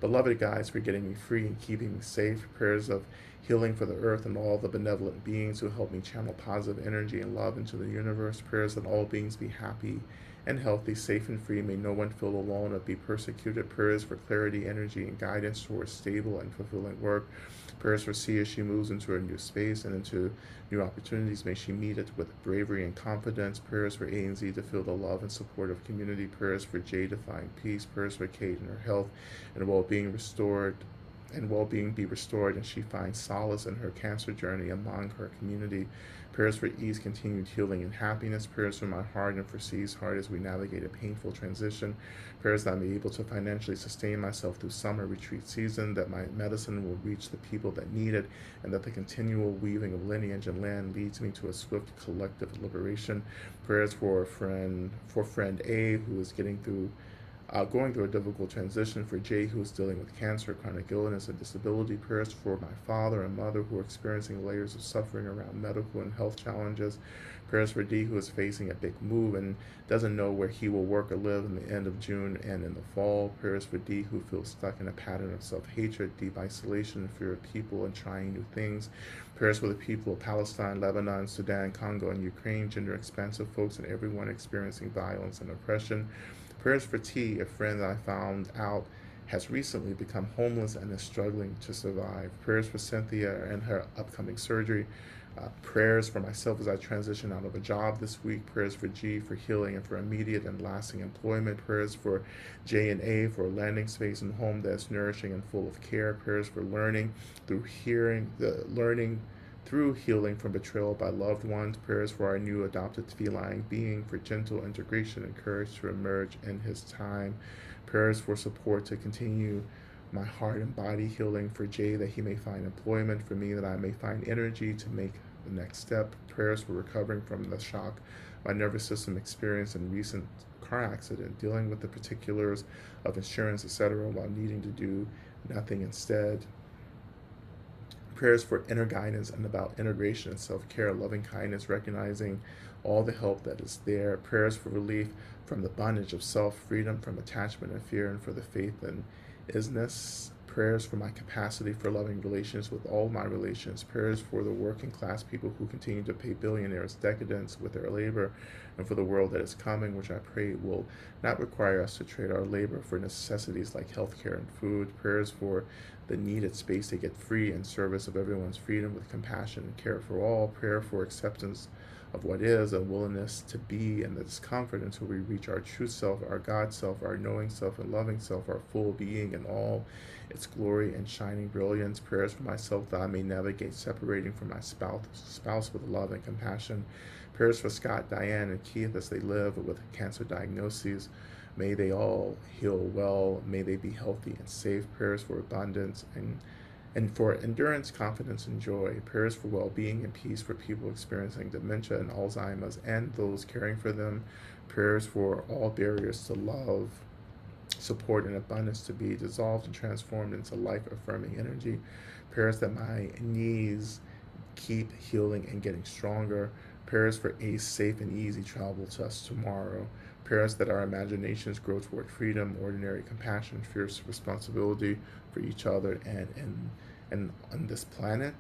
Speaker 1: beloved guides for getting me free and keeping me safe. Prayers of healing for the earth and all the benevolent beings who help me channel positive energy and love into the universe. Prayers that all beings be happy and healthy, safe and free. May no one feel alone or be persecuted. Prayers for clarity, energy, and guidance towards stable and fulfilling work. Prayers for C as she moves into a new space and into new opportunities. May she meet it with bravery and confidence. Prayers for A and Z to feel the love and support of community. Prayers for J to find peace. Prayers for Kate and her health and well-being restored. and well-being be restored, and she finds solace in her cancer journey among her community. Prayers for E's continued healing and happiness. Prayers for my heart and for C's heart as we navigate a painful transition. Prayers that I'm able to financially sustain myself through summer retreat season, that my medicine will reach the people that need it, and that the continual weaving of lineage and land leads me to a swift collective liberation. Prayers for friend A, who is going through a difficult transition, for Jay, who is dealing with cancer, chronic illness, and disability. Prayers for my father and mother, who are experiencing layers of suffering around medical and health challenges. Prayers for D, who is facing a big move and doesn't know where he will work or live in the end of June and in the fall. Prayers for D, who feels stuck in a pattern of self-hatred, deep isolation, fear of people, and trying new things. Prayers for the people of Palestine, Lebanon, Sudan, Congo, and Ukraine, gender-expansive folks, and everyone experiencing violence and oppression. Prayers for T, a friend that I found out has recently become homeless and is struggling to survive. Prayers for Cynthia and her upcoming surgery. Prayers for myself as I transition out of a job this week. Prayers for G for healing and for immediate and lasting employment. Prayers for J and A for a landing space and home that's nourishing and full of care. Prayers for learning through healing from betrayal by loved ones. Prayers for our new adopted feline being, for gentle integration and courage to emerge in his time. Prayers for support to continue my heart and body healing, for Jay that he may find employment, for me that I may find energy to make the next step. Prayers for recovering from the shock my nervous system experienced in recent car accident, dealing with the particulars of insurance, etc., while needing to do nothing instead. Prayers for inner guidance and about integration and self-care, loving kindness, recognizing all the help that is there. Prayers for relief from the bondage of self, freedom from attachment and fear, and for the faith in isness. Prayers for my capacity for loving relations with all my relations. Prayers for the working class people who continue to pay billionaires decadence with their labor, and for the world that is coming, which I pray will not require us to trade our labor for necessities like healthcare and food. Prayers for the needed space to get free in service of everyone's freedom with compassion and care for all. Prayer for acceptance of what is, a willingness to be in the discomfort until we reach our true self, our God self, our knowing self and loving self, our full being in all its glory and shining brilliance. Prayers for myself that I may navigate separating from my spouse with love and compassion. Prayers for Scott, Diane, and Keith as they live with cancer diagnoses. May they all heal well. May they be healthy and safe. Prayers for abundance and for endurance, confidence, and joy. Prayers for well-being and peace for people experiencing dementia and Alzheimer's and those caring for them. Prayers for all barriers to love, support, and abundance to be dissolved and transformed into life-affirming energy. Prayers that my knees keep healing and getting stronger. Prayers for a safe and easy travel to us tomorrow. Prayers that our imaginations grow toward freedom, ordinary compassion, fierce responsibility for each other and on this planet.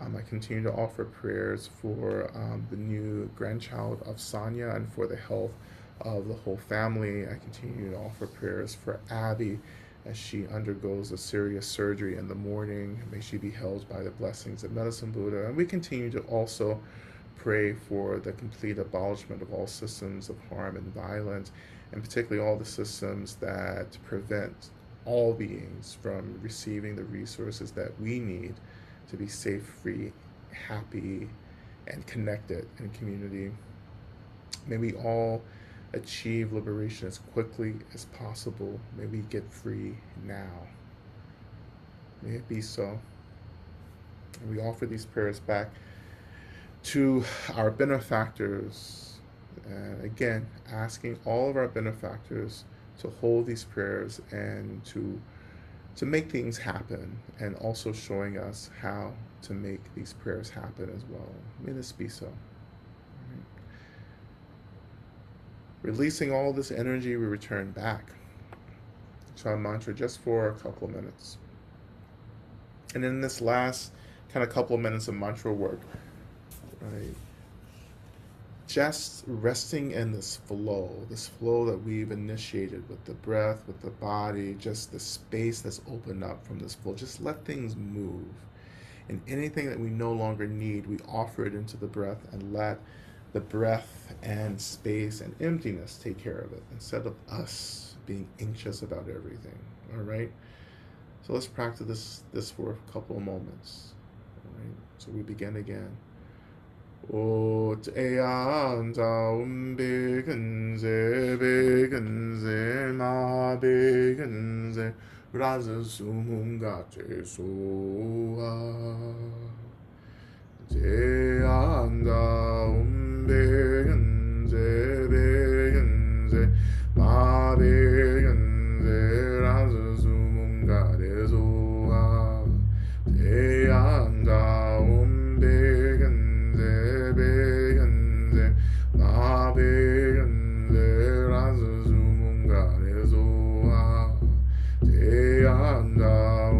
Speaker 1: I continue to offer prayers for the new grandchild of Sonia and for the health of the whole family. I continue to offer prayers for Abby as she undergoes a serious surgery in the morning. May she be held by the blessings of Medicine Buddha. And we continue to also pray for the complete abolishment of all systems of harm and violence, and particularly all the systems that prevent all beings from receiving the resources that we need to be safe, free, happy, and connected in community. May we all achieve liberation as quickly as possible. May we get free now. May it be so. And we offer these prayers back to our benefactors. And again, asking all of our benefactors to hold these prayers and to make things happen, and also showing us how to make these prayers happen as well. May this be so. Right. Releasing all this energy, we return back to our mantra just for a couple of minutes. And in this last kind of couple of minutes of mantra work, right, just resting in this flow that we've initiated with the breath, with the body, just the space that's opened up from this flow. Just let things move. And anything that we no longer need, we offer it into the breath and let the breath and space and emptiness take care of it instead of us being anxious about everything. All right? So let's practice this for a couple of moments. All right. So we begin again. 오 에안 자음 베근제 베근제 마 베근제 라즈 수문가 제소아 제안 자음 베근제 베근제 마 베근제 라즈 수문가 제소아 제안 자음 베근제 베근제 마 베근제 라즈 수문가 제소아 제안다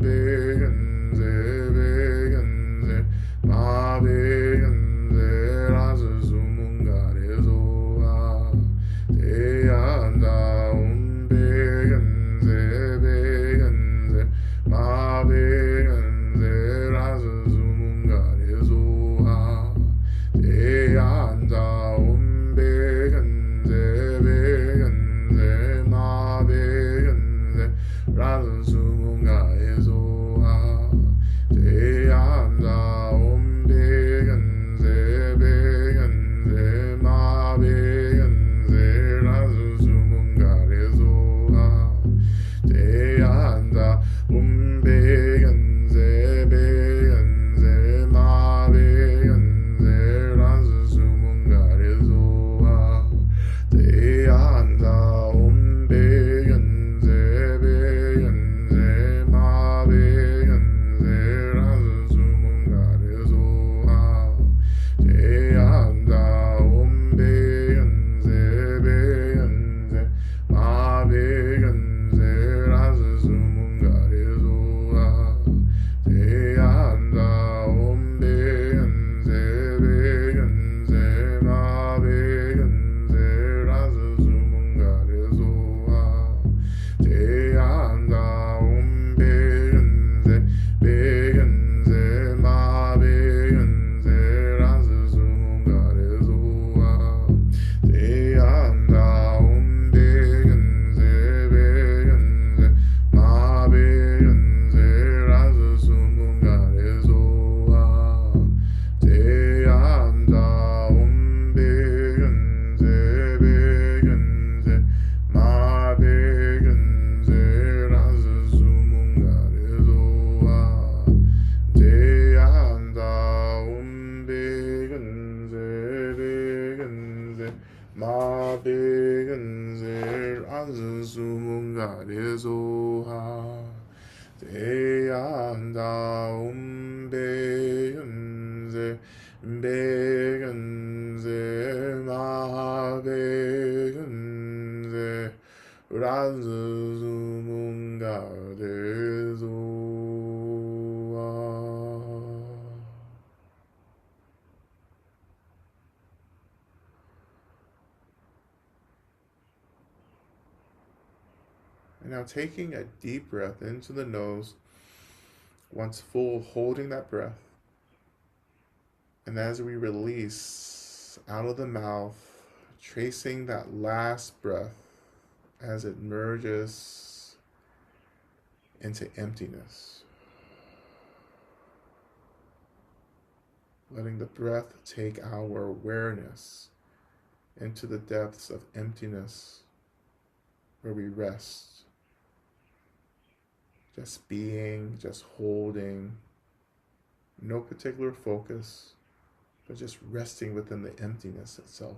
Speaker 1: 베근제 베근제 마 베근제 라즈 수문가 제소아 제안다 베근제 베근제 마 베근제 라즈 수문가 제소아 제안다 베근제 베근제 마 베근제 라는 수문가에소아 제안다 베근제 베근제 마 베근제 라는 수문가에소아 제안다 베근제 베근제 마 베근제 라는 수문가에소아 제안다 베근제 베근제 마 베근제 라는 수문가에소아 제안다 베근제 베근제 마 베근제 라는 수문가에소아 제안다 베근제 베근제 마 베근제 라는 수문가에소아 제안다 베근제 베근제 마 베근제 라는 수문가에소아 제안다 베근제 베근제 마 베근제 라는 수문가에소아 제안다 베근제 베근제 마 베근제 라는 수문가에소아 제안다 베근제 베근제 마 베근제 라는 수문가에소아 제안다 베근제 베근제 마 베근제 라는 수문가에소아. And now taking a deep breath into the nose, once full, holding that breath. And as we release out of the mouth, tracing that last breath as it merges into emptiness. Letting the breath take our awareness into the depths of emptiness where we rest. Just being, just holding, no particular focus, but just resting within the emptiness itself.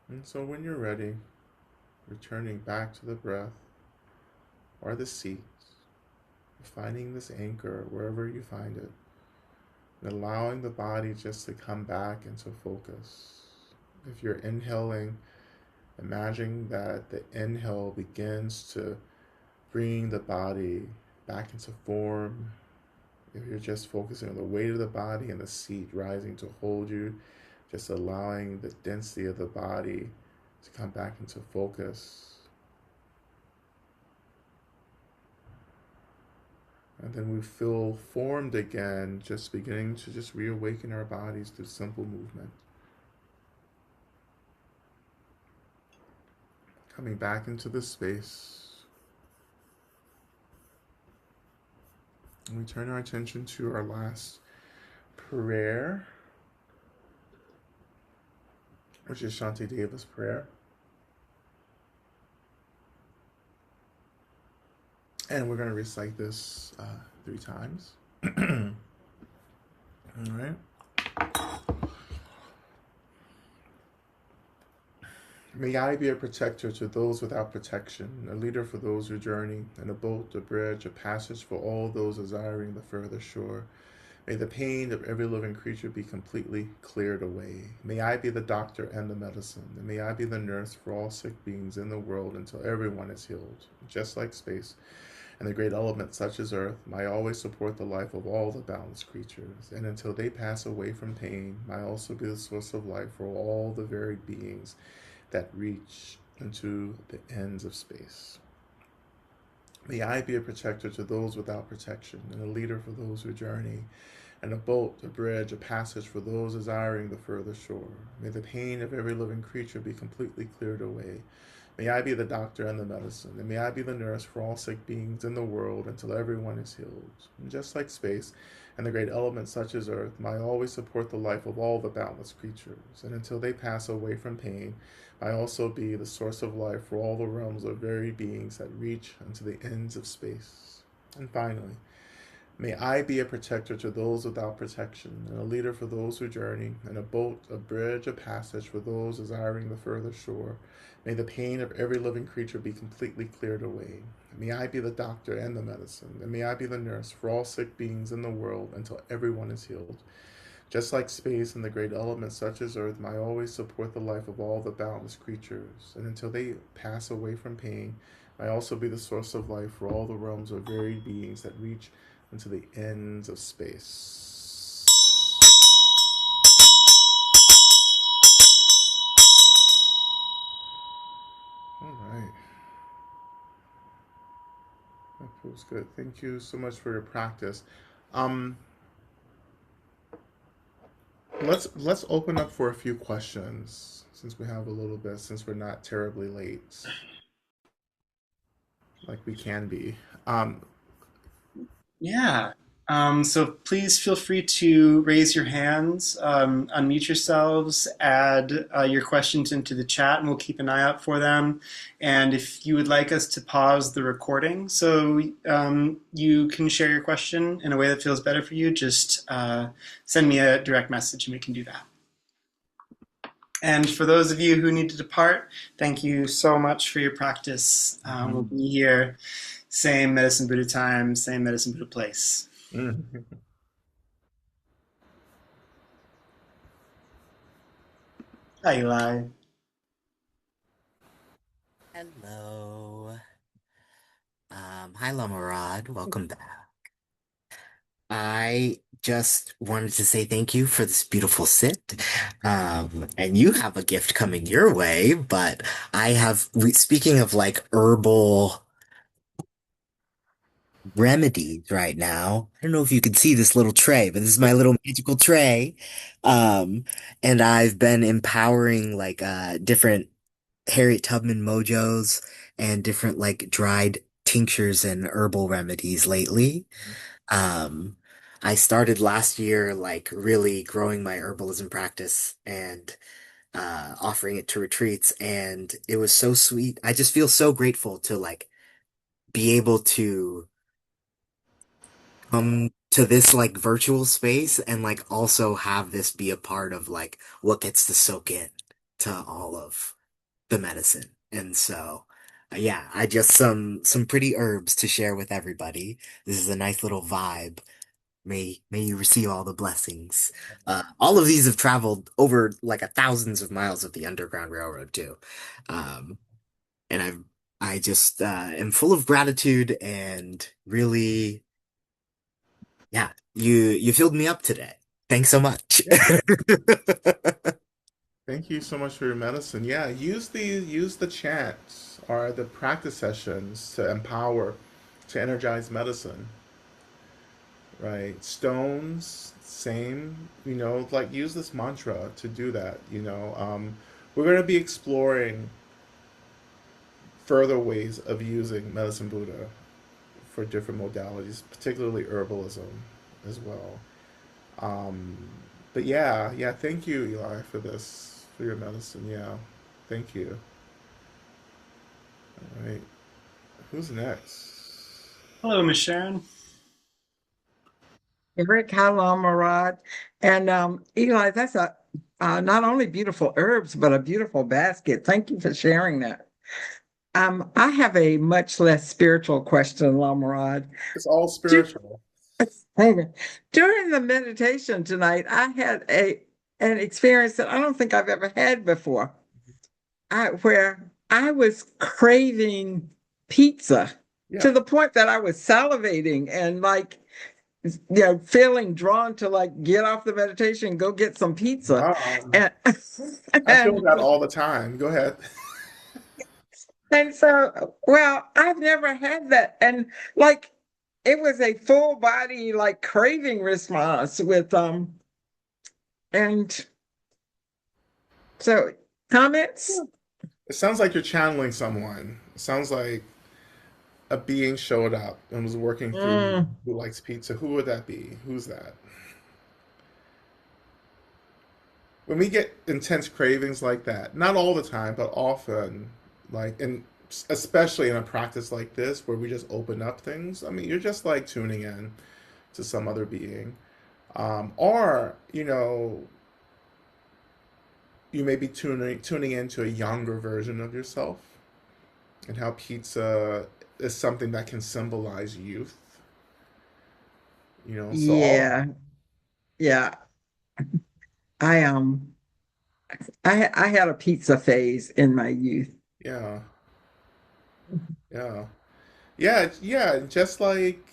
Speaker 1: And so when you're ready, returning back to the breath or the seat, finding this anchor wherever you find it, and allowing the body just to come back into focus. If you're inhaling, imagine that the inhale begins to bring the body back into form. If you're just focusing on the weight of the body and the seat rising to hold you, just allowing the density of the body to come back into focus. And then we feel formed again, just beginning to just reawaken our bodies through simple movement. Coming back into the space. And we turn our attention to our last prayer, which is Shanti Deva's prayer. And we're going to recite this 3 times. All right. May I be a protector to those without protection, a leader for those who journey, and a boat, a bridge, a passage for all those desiring the further shore. May the pain of every living creature be completely cleared away. May I be the doctor and the medicine, and may I be the nurse for all sick beings in the world until everyone is healed. Just like space and the great elements such as earth, may I always support the life of all the boundless creatures, and until they pass away from pain, may I also be the source of life for all the varied beings that reach into the ends of space. May I be a protector to those without protection, and a leader for those who journey, and a boat, a bridge, a passage for those desiring the further shore. May the pain of every living creature be completely cleared away. May I be the doctor and the medicine, and may I be the nurse for all sick beings in the world until everyone is healed. And just like space and the great elements such as earth, may I always support the life of all the boundless creatures, and until they pass away from pain, may I also be the source of life for all the realms of varied beings that reach unto the ends of space. And finally, may I be a protector to those without protection, and a leader for those who journey, and a boat, a bridge, a passage for those desiring the further shore. May the pain of every living creature be completely cleared away. May I be the doctor and the medicine, and may I be the nurse for all sick beings in the world until everyone is healed. Just like space and the great elements such as earth, may I always support the life of all the boundless creatures, and until they pass away from pain, may I also be the source of life for all the realms of varied beings that reach into the ends of space. All right, that feels good. Thank you so much for your practice. Um, let's open up for a few questions since we have a little bit, since we're not terribly late, like we can be. Um,
Speaker 2: Yeah. So please feel free to raise your hands, unmute yourselves, add your questions into the chat, and we'll keep an eye out for them. And if you would like us to pause the recording so you can share your question in a way that feels better for you, just send me a direct message and we can do that. And for those of you who need to depart, thank you so much for your practice. We'll
Speaker 1: mhm.
Speaker 2: be here, same Medicine Buddha time, same Medicine Buddha place.
Speaker 1: Mhm.
Speaker 2: Hi, Eli.
Speaker 3: Hello. Hi, Lama Rod. Welcome back. I just wanted to say thank you for this beautiful sit. And you have a gift coming your way, but speaking of like herbal remedies right now, I don't know if you can see this little tray, but this is my little magical tray. Um, and I've been empowering like, different Harriet Tubman mojos and different like dried tinctures and herbal remedies lately. Um, I started last year like really growing my herbalism practice and offering it to retreats, and it was so sweet. I just feel so grateful to like be able to come to this like virtual space and like also have this be a part of like what gets to soak in to all of the medicine. And so, yeah, I just some pretty herbs to share with everybody. This is a nice little vibe. May you receive all the blessings. All of these have traveled over like a thousands of miles of the Underground Railroad too. Um, and I just am full of gratitude and really, yeah, you filled me up today. Thanks so much.
Speaker 1: Yeah. Thank you so much for your medicine. Yeah, use the chants or the practice sessions to empower, to energize medicine, right? Stones, same, like use this mantra to do that. We're going to be exploring further ways of using medicine Buddha for different modalities, particularly herbalism as well. Um, but yeah, thank you, Eli, for this, for your medicine. Yeah, thank you. All right, who's next?
Speaker 2: Hello, Miss Sharon.
Speaker 4: Eric, hi, Lama Rod. And Eli, that's a not only beautiful herbs, but a beautiful basket. Thank you for sharing that. I have a much less spiritual question, Lama Rod.
Speaker 1: It's all
Speaker 4: Dur-
Speaker 1: spiritual.
Speaker 4: During the meditation tonight, I had an experience that I don't think I've ever had before, where I was craving pizza
Speaker 1: Yeah.
Speaker 4: to the point that I was salivating and feeling drawn to like get off the meditation and go get some pizza.
Speaker 1: Wow.
Speaker 4: And
Speaker 1: I feel
Speaker 4: and,
Speaker 1: that all the time. Go ahead.
Speaker 4: and so, well, I've never had that. And like it was a full body like craving response with and so comments?
Speaker 1: It sounds like you're channeling someone. It sounds like a being showed up and was working through you
Speaker 4: Mm,
Speaker 1: who likes pizza. Who would that be? Who's that? When we get intense cravings like that, not all the time, but often, like, and especially in a practice like this where we just open up things, I mean, you're just like tuning in to some other being. Or, you may be tuning into a younger version of yourself and how pizza is something that can symbolize youth. So all,
Speaker 4: yeah, yeah. I I had a pizza phase in my youth.
Speaker 1: yeah, yeah. Yeah, just like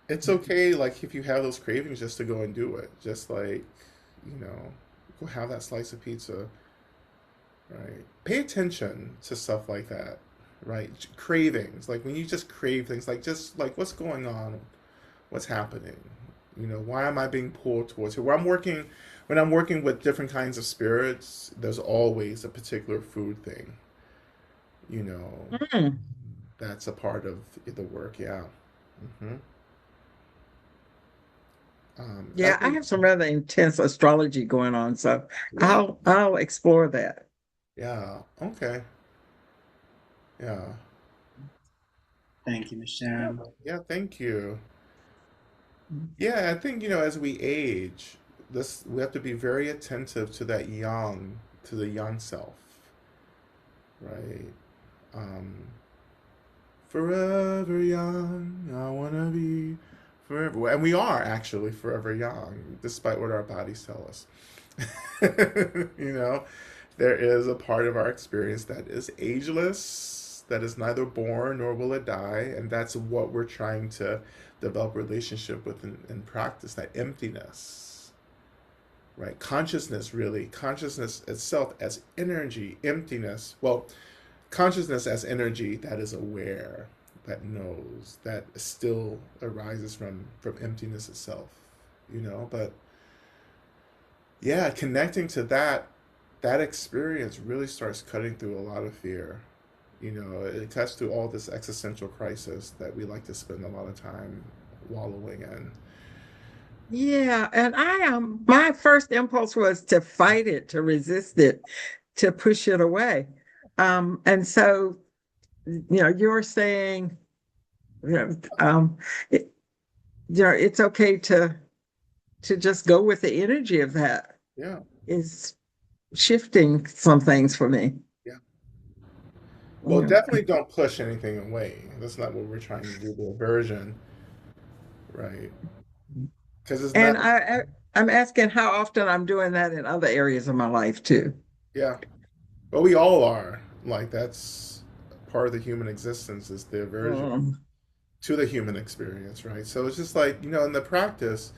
Speaker 1: it's okay, like if you have those cravings, just to go and do it. Just like, you know, go have that slice of pizza, right? Pay attention to stuff like that, right? Cravings, like when you just crave things, like just like what's going on, what's happening, why am I being pulled towards it? When I'm working with different kinds of spirits, there's always a particular food thing, you know,
Speaker 4: Mm,
Speaker 1: that's a part of the work, yeah. hmm I
Speaker 4: yeah, I
Speaker 1: think,
Speaker 4: have some rather intense astrology going on, so
Speaker 1: yeah,
Speaker 4: I'll explore that.
Speaker 1: yeah, okay, yeah,
Speaker 2: Thank you, Miss
Speaker 1: yeah,
Speaker 2: Sharon.
Speaker 1: yeah, thank you. Yeah, I think, as we age, we have to be very attentive to to the young self, right? Um, Forever young, I wanna be forever. And we are actually forever young, despite what our bodies tell us. You know, there is a part of our experience that is ageless, that is neither born nor will it die, and that's what we're trying to develop relationship with in practice, that emptiness, right? Consciousness, really, consciousness itself as energy, emptiness. Well, consciousness as energy that is aware, that knows, that still arises from emptiness itself, but yeah, connecting to that experience really starts cutting through a lot of fear. It cuts through all this existential crisis that we like to spend a lot of time wallowing in.
Speaker 4: Yeah, and my first impulse was to fight it, to resist it, to push it away. And so, you're saying, you know, it, it's okay to just go with the energy of that
Speaker 1: Yeah,
Speaker 4: is shifting some things for me.
Speaker 1: yeah, Well,
Speaker 4: Yeah.
Speaker 1: definitely don't push anything away. That's not what we're trying to do, the aversion, right? Because it's not,
Speaker 4: And I'm asking how often I'm doing that in other areas of my life too.
Speaker 1: yeah. But we all are. Like, that's part of the human existence is the aversion
Speaker 4: Mm,
Speaker 1: to the human experience, right? So it's just like, in the practice,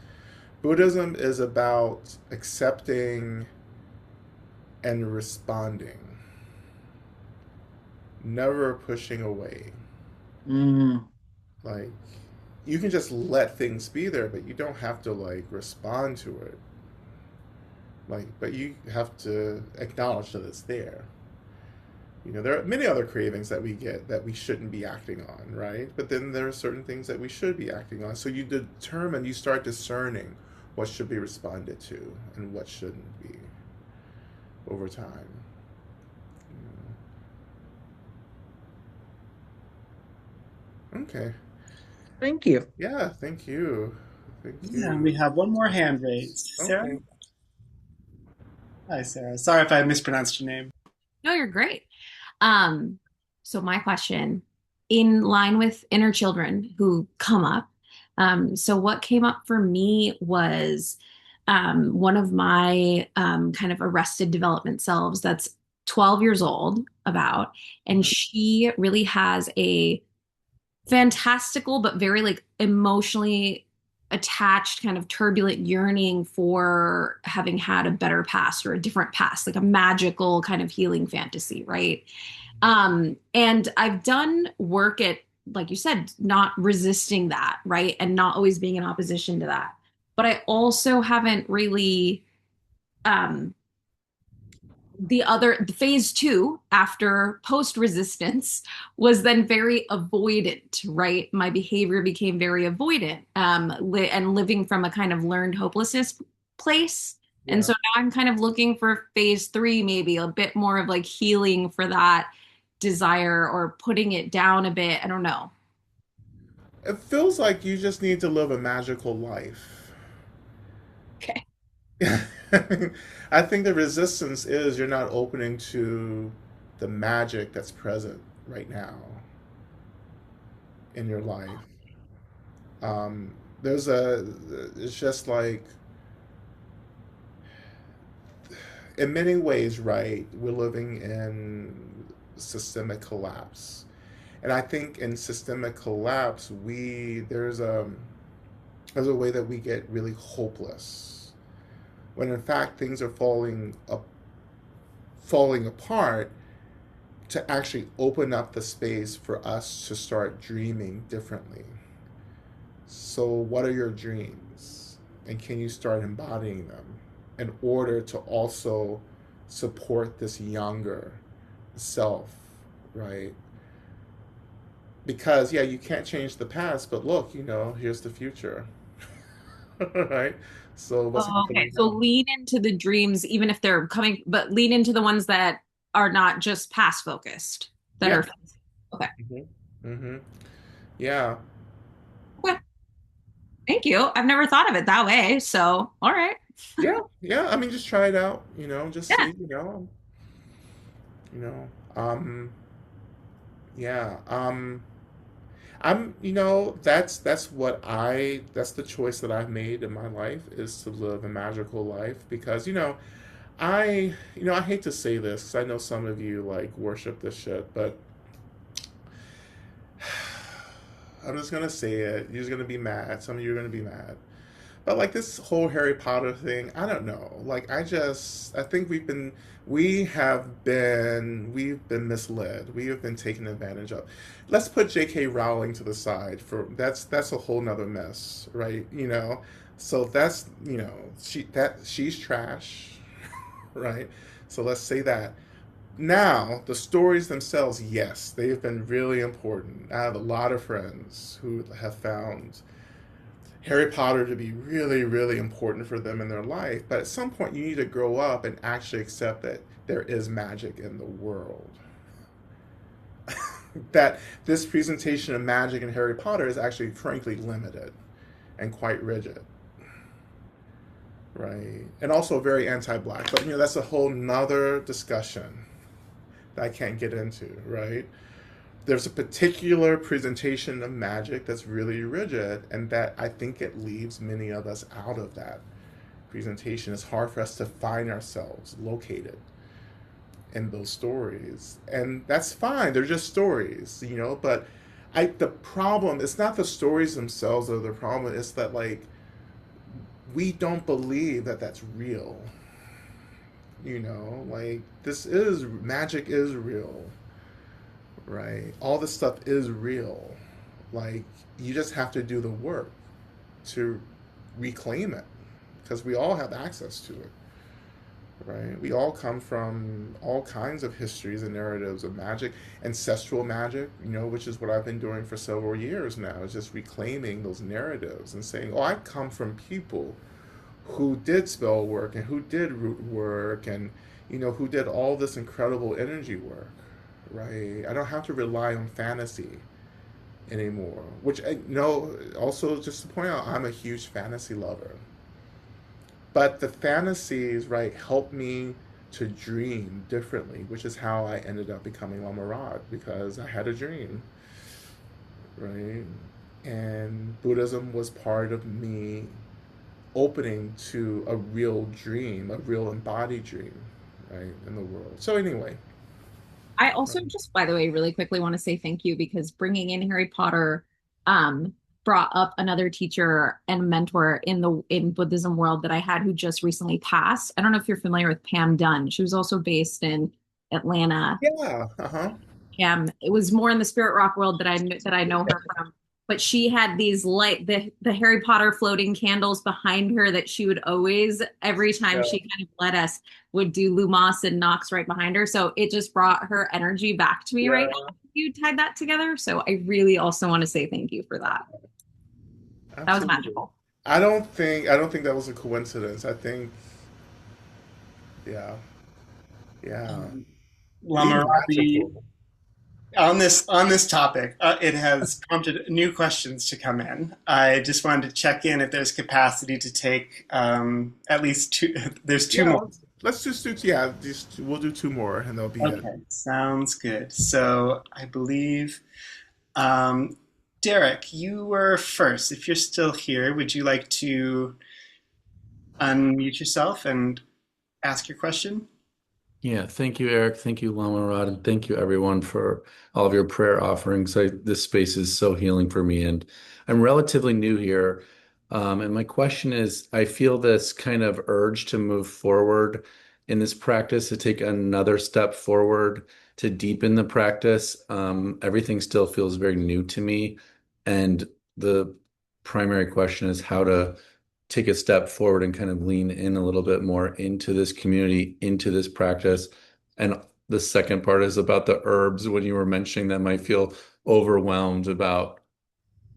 Speaker 1: Buddhism is about accepting and responding, never pushing away.
Speaker 4: mm.
Speaker 1: Like, you can just let things be there, but you don't have to like respond to it. Like, but you have to acknowledge that it's there. There are many other cravings that we get that we shouldn't be acting on, right? But then there are certain things that we should be acting on. So you start discerning what should be responded to and what shouldn't be over time. Okay.
Speaker 4: Thank you.
Speaker 1: Yeah, thank you. Thank
Speaker 2: Yeah, and we
Speaker 1: you.
Speaker 2: have one more hand raised. Sarah?
Speaker 1: Okay.
Speaker 2: Hi, Sarah. Sorry if I mispronounced your name.
Speaker 5: No, you're great. Um, so my question, in line with inner children who come up, so what came up for me was one of my kind of arrested development selves that's 12 years old about, and
Speaker 1: Mhm.
Speaker 5: she really has a fantastical but very like emotionally attached kind of turbulent yearning for having had a better past or a different past, like a magical kind of healing fantasy, right? And I've done work at, like you said, not resisting that, right? And not always being in opposition to that. But I also haven't really um the phase two after post resistance was then very avoidant, right? My behavior became very avoidant, and living from a kind of learned hopelessness place. And
Speaker 1: Yeah.
Speaker 5: so now I'm kind of looking for phase three, maybe a bit more of like healing for that desire or putting it down a bit. I don't know.
Speaker 1: It feels like you just need to live a magical life.
Speaker 5: Okay.
Speaker 1: I think the resistance is you're not opening to the magic that's present right now in your life. Um, there's it's just like, in many ways, right, we're living in systemic collapse. And I think in systemic collapse, there's a way that we get really hopeless when in fact things are falling apart to actually open up the space for us to start dreaming differently. So, what are your dreams? And can you start embodying them in order to also support this younger self, right? Because, yeah, you can't change the past, but look, here's the future, right? So, what's
Speaker 5: Oh, okay.
Speaker 1: happening
Speaker 5: So
Speaker 1: now?
Speaker 5: lean into the dreams, even if they're coming, but lean into the ones that are not just past focused, that
Speaker 1: Yeah.
Speaker 5: are okay.
Speaker 1: hmm hmm Yeah.
Speaker 5: Okay. Thank you. I've never thought of it that way. So, all right.
Speaker 1: Yeah. Yeah. I mean, just try it out, just
Speaker 5: Yeah.
Speaker 1: see, you know, um, yeah. That's the choice that I've made in my life is to live a magical life because, I hate to say this because I know some of you like worship this shit, but I'm just gonna say it. You're just gonna be mad. Some of you are gonna be mad. But like this whole Harry Potter thing, I don't know. Like I think we've been misled. We have been taken advantage of. Let's put J.K. Rowling to the side for that's a whole nother mess, right? So that's she's trash, right? So let's say that. Now, the stories themselves, yes, they have been really important. I have a lot of friends who have found Harry Potter to be really, really important for them in their life. But at some point, you need to grow up and actually accept that there is magic in the world. That this presentation of magic in Harry Potter is actually, frankly, limited and quite rigid, right? And also very anti black. But, that's a whole nother discussion that I can't get into, right? There's a particular presentation of magic that's really rigid, and that I think it leaves many of us out of that presentation. It's hard for us to find ourselves located in those stories. And that's fine. They're just stories, but the problem it's not the stories themselves or the problem, it's that like we don't believe that that's real. Like this is magic is real, right? All this stuff is real. Like you just have to do the work to reclaim it because we all have access to it, right? We all come from all kinds of histories and narratives of magic, ancestral magic, which is what I've been doing for several years now, is just reclaiming those narratives and saying, oh, I come from people who did spell work and who did root work and, who did all this incredible energy work, right? I don't have to rely on fantasy anymore, which I know also just to point out, I'm a huge fantasy lover. But the fantasies, right, help me to dream differently, which is how I ended up becoming Lama Rod, because I had a dream, right? And Buddhism was part of me opening to a real dream, a real embodied dream, right, in the world. So anyway,
Speaker 5: I also
Speaker 1: right.
Speaker 5: just, by the way, really quickly want to say thank you because bringing in Harry Potter um, brought up another teacher and mentor in Buddhism world that I had who just recently passed. I don't know if you're familiar with Pam Dunn. She was also based in Atlanta.
Speaker 1: Yeah, uh-huh.
Speaker 5: It was more in the spirit rock world that I know her from. But she had these the Harry Potter floating candles behind her that she would always, every time
Speaker 1: Yeah,
Speaker 5: she kind of led us, would do Lumos and Nox right behind her. So it just brought her energy back to me right
Speaker 1: yeah,
Speaker 5: now. You tied that together. So I really also want to say thank you for that. That was
Speaker 1: absolutely.
Speaker 5: magical.
Speaker 1: I don't think that was a coincidence. I think, yeah, yeah.
Speaker 2: Um,
Speaker 1: Be
Speaker 2: Lama Rod,
Speaker 1: magical.
Speaker 2: on this topic, it has prompted new questions to come in. I just wanted to check in if there's capacity to take at least two. There's two
Speaker 1: Yeah,
Speaker 2: more.
Speaker 1: let's just do, yeah, just we'll do two more and that'll be it.
Speaker 2: Okay, sounds good. So I believe, um, Derek, you were first. If you're still here, would you like to unmute yourself and ask your question?
Speaker 6: Yeah, thank you, Eric. Thank you, Lama Rod, and thank you everyone for all of your prayer offerings. This space is so healing for me, and I'm relatively new here. And my question is, I feel this kind of urge to move forward in this practice, to take another step forward, to deepen the practice. Everything still feels very new to me, and the primary question is how to take a step forward and kind of lean in a little bit more into this community, into this practice. And the second part is about the herbs. When you were mentioning them, I feel overwhelmed about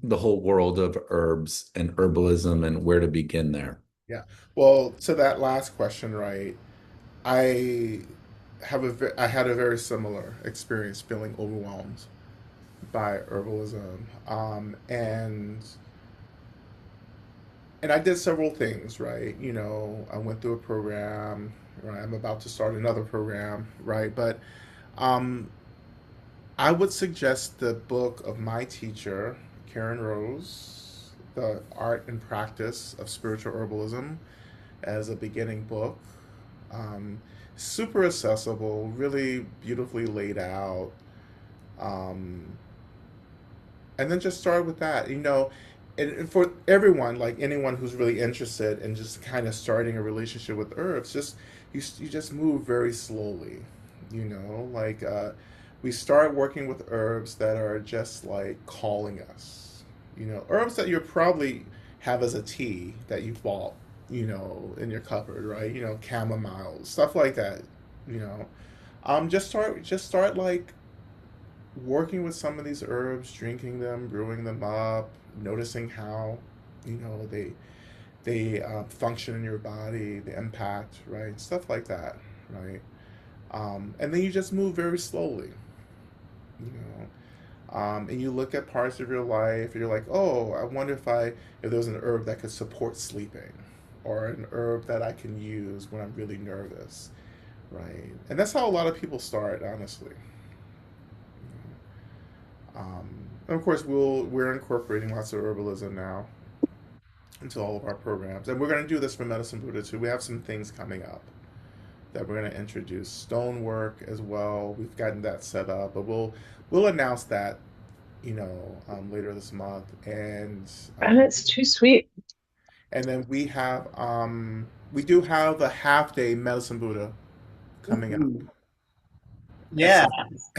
Speaker 6: the whole world of herbs and herbalism and where to begin there.
Speaker 1: Yeah. Well, to that last question, right? I I had a very similar experience feeling overwhelmed by herbalism. And I did several things, right? I went through a program, right? I'm about to start another program, right? But um, I would suggest the book of my teacher, Karen Rose, The Art and Practice of Spiritual Herbalism, as a beginning book. Um, Super accessible, really beautifully laid out. Um, and then just start with that, and for everyone, like anyone who's really interested in just kind of starting a relationship with herbs, just you just move very slowly, like we start working with herbs that are just like calling us, herbs that you probably have as a tea that you bought, in your cupboard, right? Chamomile, stuff like that, you know. Just start like working with some of these herbs, drinking them, brewing them up, noticing how, they function in your body, the impact, right? Stuff like that, right? And then you just move very slowly, you and you look at parts of your life, and you're like, oh, I wonder if there was an herb that could support sleeping, or an herb that I can use when I'm really nervous, right? And that's how a lot of people start, honestly. And of course, we're incorporating lots of herbalism now into all of our programs, and we're going to do this for Medicine Buddha too. We have some things coming up that we're going to introduce stonework as well. We've gotten that set up, but we'll announce that later this month,
Speaker 7: And it's too sweet.
Speaker 1: and then we do have a half day Medicine Buddha coming up.
Speaker 2: Ooh. Yeah,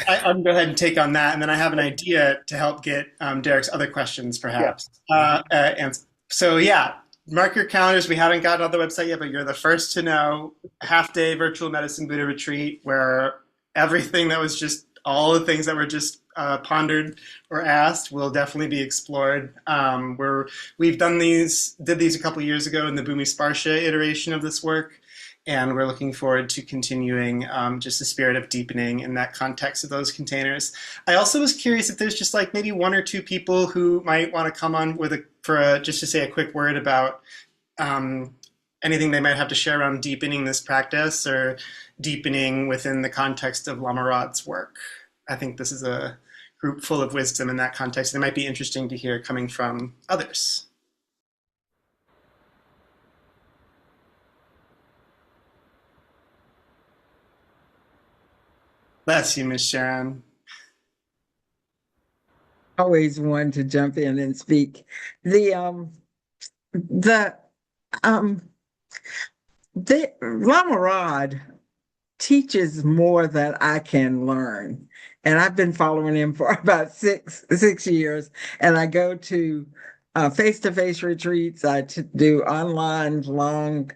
Speaker 2: I'm gonna go ahead and take on that, and then I have an idea to help get Derek's other questions, perhaps. And so, yeah, mark your calendars. We haven't gotten on the website yet, but you're the first to know. Half-day virtual Medicine Buddha retreat, where everything that was just all the things that were just pondered or asked will definitely be explored. We've did these a couple years ago in the Bhumi Sparsha iteration of this work. And we're looking forward to continuing just the spirit of deepening in that context of those containers. I also was curious if there's just like maybe one or two people who might want to come on just to say a quick word about anything they might have to share around deepening this practice or deepening within the context of Lama Rod's work. I think this is a group full of wisdom in that context. It might be interesting to hear coming from others. Bless you, Miss Sharon.
Speaker 4: Always one to jump in and speak. The Lama Rod teaches more than I can learn. And I've been following him for about six years. And I go to face-to-face retreats. I do online long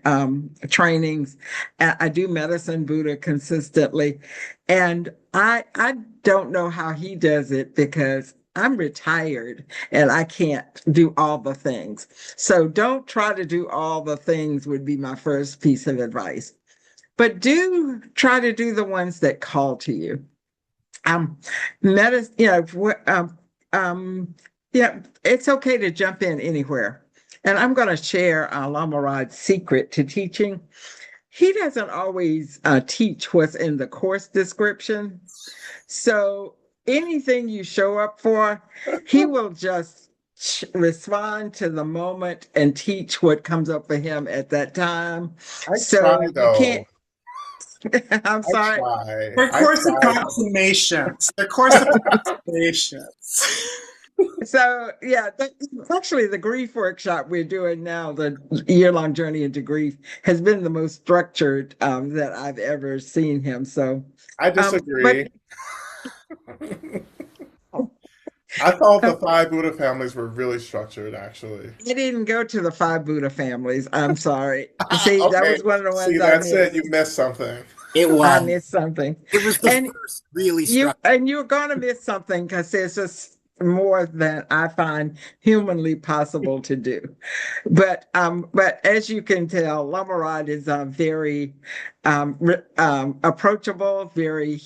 Speaker 4: trainings. I do Medicine Buddha consistently. And I don't know how he does it because I'm retired and I can't do all the things. So don't try to do all the things would be my first piece of advice. But do try to do the ones that call to you. It's okay to jump in anywhere. And I'm going to share Lama Rod's secret to teaching. He doesn't always teach what's in the course description. So anything you show up for, he will just respond to the moment and teach what comes up for him at that time.
Speaker 1: You can't.
Speaker 4: I'm sorry.
Speaker 2: Their course approximations.
Speaker 4: So yeah, actually the grief workshop we're doing now, the year-long journey into grief, has been the most structured that I've ever seen him. So
Speaker 1: I disagree. I thought the 5 Buddha families were really structured, actually.
Speaker 4: I didn't go to the 5 Buddha families. I'm sorry. See,
Speaker 1: okay.
Speaker 4: That was one of the ones
Speaker 1: that's it. You missed something.
Speaker 3: It was.
Speaker 4: I missed something.
Speaker 3: It was the first really
Speaker 4: and you're going to miss something because there's just more than I find humanly possible to do. But as you can tell, Lama Rod is very approachable, very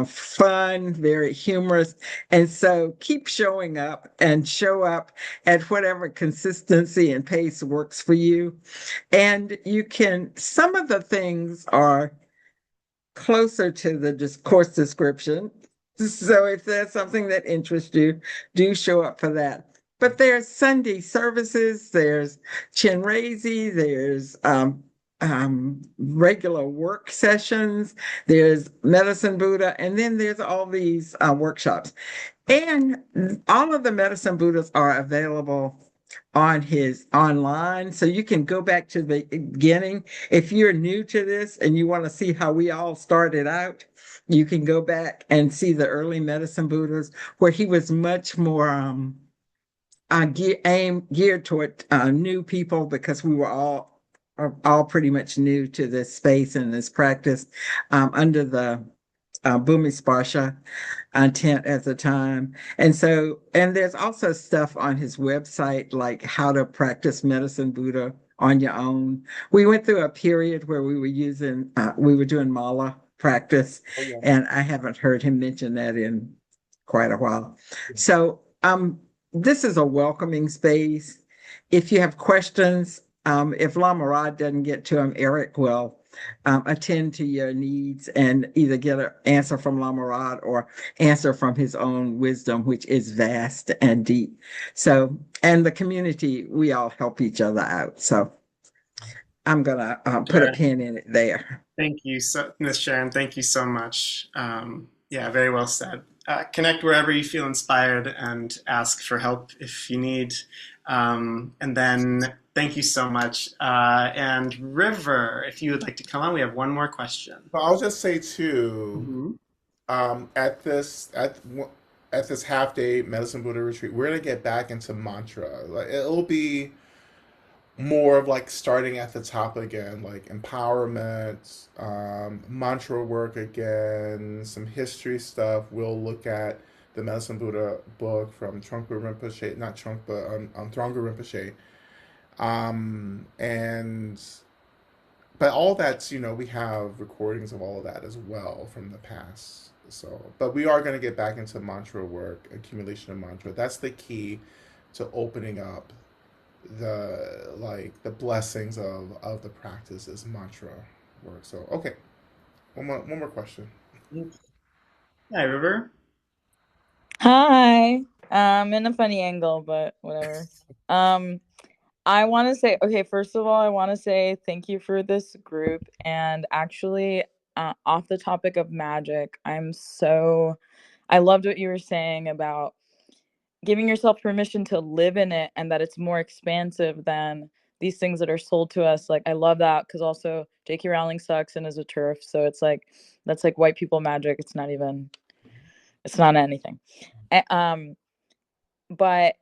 Speaker 4: fun, very humorous. And so keep showing up and show up at whatever consistency and pace works for you. And some of the things are closer to the course description. So if there's something that interests you, do show up for that. But there's Sunday services, there's Chinrezi, there's regular work sessions, there's Medicine Buddha, and then there's all these workshops. And all of the Medicine Buddhas are available on his online. So you can go back to the beginning. If you're new to this and you want to see how we all started out, you can go back and see the early Medicine Buddhas where he was much more geared toward new people because we were all pretty much new to this space and this practice under the Bhumi Sparsha tent at the time. And there's also stuff on his website like how to practice Medicine Buddha on your own. We went through a period where we were doing mala practice, and I haven't heard him mention that in quite a while. So this is a welcoming space. If you have questions, if Lama Rod doesn't get to them, Eric will attend to your needs and either get an answer from Lama Rod or answer from his own wisdom, which is vast and deep. So, and the community, we all help each other out. So I'm gonna put a
Speaker 2: Sure.
Speaker 4: pin in it there.
Speaker 2: Thank you, Miss Sharon. Thank you so much. Yeah, very well said. Connect wherever you feel inspired and ask for help if you need. And then thank you so much. And River, if you would like to come on, we have one more question.
Speaker 1: But I'll just say too,
Speaker 2: Mhm.
Speaker 1: at this half day medicine Buddha retreat, we're gonna get back into mantra. Like it'll be more of like starting at the top again, like empowerment, mantra work again, some history stuff. We'll look at the Medicine Buddha book from Trungpa Rinpoche, not Trungpa, Thongpa Rinpoche. And but all that's, we have recordings of all of that as well from the past. So, but we are going to get back into mantra work, accumulation of mantra. That's the key to opening up the blessings of the practice is mantra work. So, okay, one more question.
Speaker 2: Hi, River.
Speaker 8: Hi. In a funny angle, but whatever. Um, I want to say, okay, first of all, I want to say thank you for this group. And actually, off the topic of magic, I loved what you were saying about giving yourself permission to live in it and that it's more expansive than these things that are sold to us. Like, I love that because also J.K. Rowling sucks and is a turf. So it's like, that's like white people magic. It's not anything. But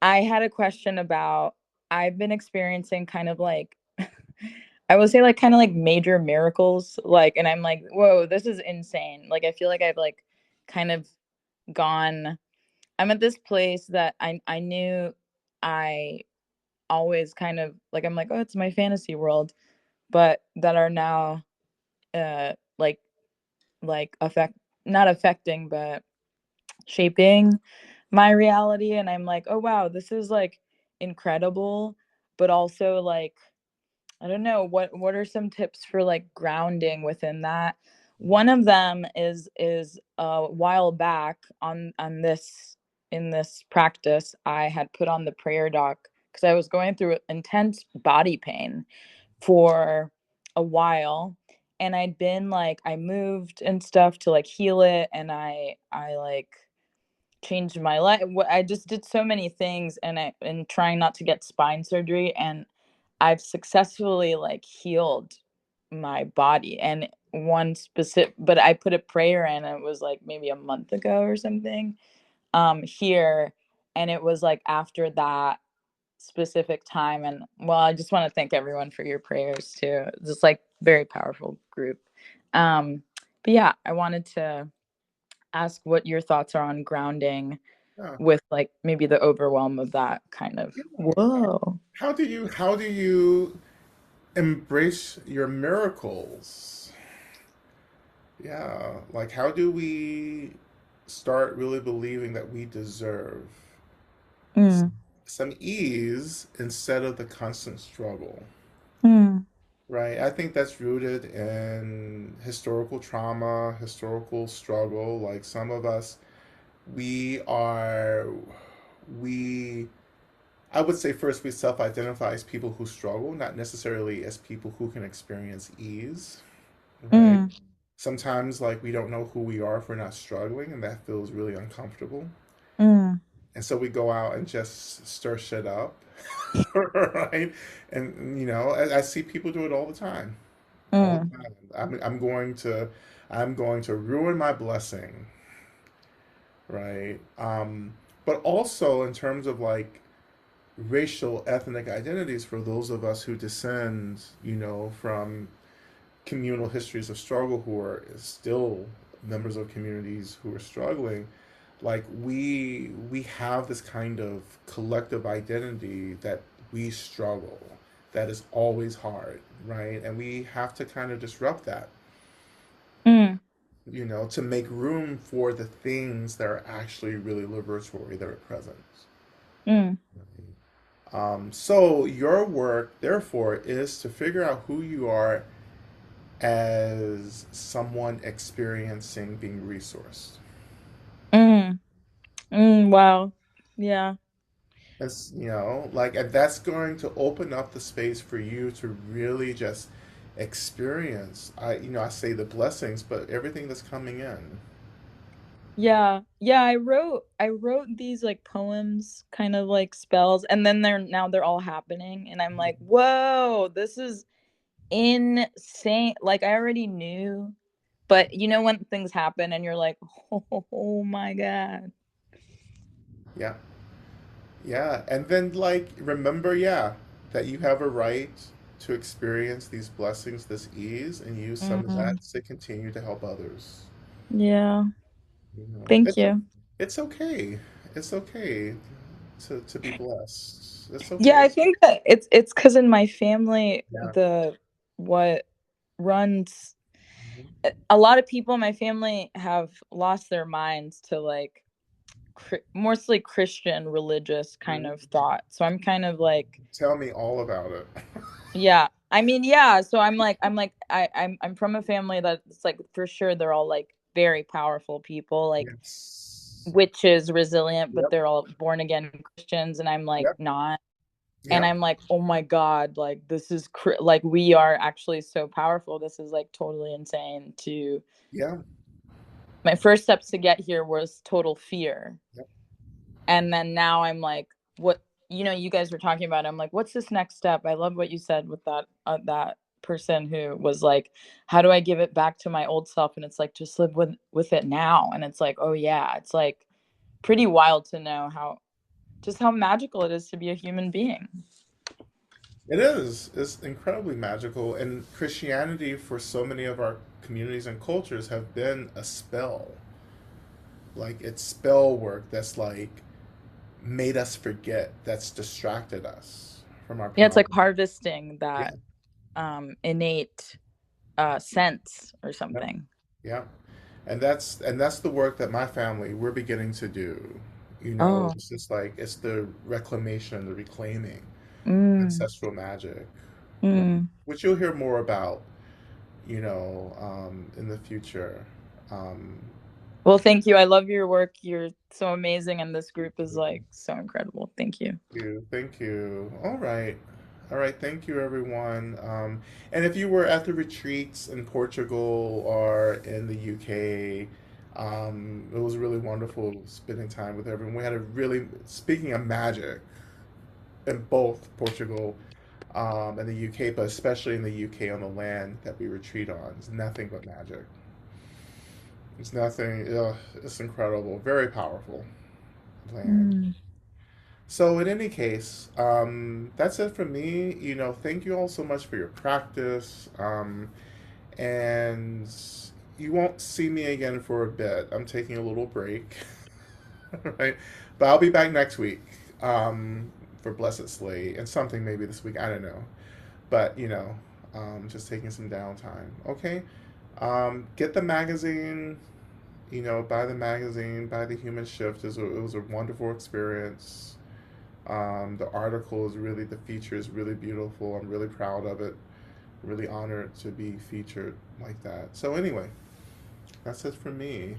Speaker 8: I had a question about I've been experiencing kind of like I would say like kind of like major miracles, like, and I'm like, whoa, this is insane. Like I feel like I've like kind of gone I'm at this place that I knew I always kind of like I'm like, oh, it's my fantasy world, but that are now uh like affect not affecting but shaping my reality. And I'm like, oh wow, this is like incredible, but also like I don't know, what are some tips for like grounding within that. One of them is a while back on this in this practice I had put on the prayer doc because I was going through intense body pain for a while, and I'd been like I moved and stuff to like heal it, and I like changed my life. I just did so many things, and trying not to get spine surgery, and I've successfully like healed my body. And one specific, but I put a prayer in, and it was like maybe a month ago or something, here, and it was like after that specific time. And well, I just want to thank everyone for your prayers too. Just like very powerful group. Um, but yeah, I wanted to ask what your thoughts are on grounding
Speaker 1: Yeah.
Speaker 8: with like maybe the overwhelm of that kind of whoa.
Speaker 1: How do you embrace your miracles? Yeah, like how do we start really believing that we deserve
Speaker 8: Mm,
Speaker 1: some ease instead of the constant struggle,
Speaker 8: mm,
Speaker 1: right? I think that's rooted in historical trauma, historical struggle. Like some of us, we are, we, I would say first we self-identify as people who struggle, not necessarily as people who can experience ease, right?
Speaker 8: mm,
Speaker 1: Sometimes like we don't know who we are if we're not struggling, and that feels really uncomfortable.
Speaker 8: mm,
Speaker 1: And so we go out and just stir shit up, right? And I see people do it all
Speaker 8: mm,
Speaker 1: the time. I'm going to ruin my blessing, right? But also in terms of like racial ethnic identities for those of us who descend, from communal histories of struggle who are still members of communities who are struggling, like we have this kind of collective identity that we struggle, that is always hard, right? And we have to kind of disrupt that,
Speaker 8: mm,
Speaker 1: to make room for the things that are actually really liberatory that are present.
Speaker 8: mm,
Speaker 1: So your work, therefore, is to figure out who you are as someone experiencing being resourced.
Speaker 8: Mm, wow. Yeah.
Speaker 1: As you know, like, and that's going to open up the space for you to really just experience. I say the blessings, but everything that's coming in.
Speaker 8: Yeah. Yeah, I wrote these like poems, kind of like spells, and then they're all happening and I'm like, "Whoa, this is insane." Like I already knew, but you know when things happen and you're like, "Oh my God."
Speaker 1: Yeah, yeah, and then like remember, yeah, that you have a right to experience these blessings, this ease, and use some of
Speaker 8: Mm,
Speaker 1: that to continue to help others.
Speaker 8: yeah.
Speaker 1: You know,
Speaker 8: Thank you.
Speaker 1: it's okay. It's okay to be blessed. It's
Speaker 8: Yeah,
Speaker 1: okay.
Speaker 8: I think that it's because in my family,
Speaker 1: Yeah.
Speaker 8: the what runs
Speaker 1: Mhm.
Speaker 8: a lot of people in my family have lost their minds to like mostly Christian religious kind
Speaker 1: Mhm.
Speaker 8: of thought. So I'm kind of like,
Speaker 1: Tell me all about it.
Speaker 8: yeah. I mean, yeah. So I'm from a family that's like for sure they're all like very powerful people, like
Speaker 1: Yes.
Speaker 8: witches, resilient, but
Speaker 1: Yep.
Speaker 8: they're all born again Christians, and I'm like
Speaker 1: Yep.
Speaker 8: not. And
Speaker 1: Yep.
Speaker 8: I'm like, oh my God, like this is like we are actually so powerful. This is like totally insane. To
Speaker 1: Yeah.
Speaker 8: my first steps to get here was total fear,
Speaker 1: Yep.
Speaker 8: and then now I'm like, what, you guys were talking about, I'm like, what's this next step? I love what you said with that person who was like, how do I give it back to my old self? And it's like, just live with it now. And it's like, oh yeah, it's like pretty wild to know how magical it is to be a human being.
Speaker 1: It is. It's incredibly magical. And Christianity, for so many of our communities and cultures, have been a spell. Like it's spell work that's like made us forget, that's distracted us from our
Speaker 8: Yeah, it's like
Speaker 1: power.
Speaker 8: harvesting
Speaker 1: Yeah.
Speaker 8: that innate sense or
Speaker 1: Yeah.
Speaker 8: something.
Speaker 1: Yeah. And that's the work that my family we're beginning to do.
Speaker 8: Oh.
Speaker 1: It's just like it's the reclamation, the reclaiming
Speaker 8: Mm,
Speaker 1: ancestral magic,
Speaker 8: mm.
Speaker 1: which you'll hear more about, in the future. Um,
Speaker 8: Well, thank you. I love your work. You're so amazing, and this group is like so incredible. Thank you.
Speaker 1: Thank you. All right. Thank you, everyone. And if you were at the retreats in Portugal or in the UK, it was really wonderful spending time with everyone. We had a really, speaking of magic, in both Portugal and the UK, but especially in the UK on the land that we retreat on, it's nothing but magic. It's nothing, it's incredible, very powerful land.
Speaker 8: Mm.
Speaker 1: So in any case, that's it for me. Thank you all so much for your practice. And you won't see me again for a bit. I'm taking a little break, right? But I'll be back next week for Blessed Slate and something maybe this week. I don't know. But, just taking some downtime. Okay? Get the magazine. Buy the magazine, buy the Human Shift. It was a wonderful experience. The article is really, the feature is really beautiful. I'm really proud of it. Really honored to be featured like that. So, anyway, that's it for me.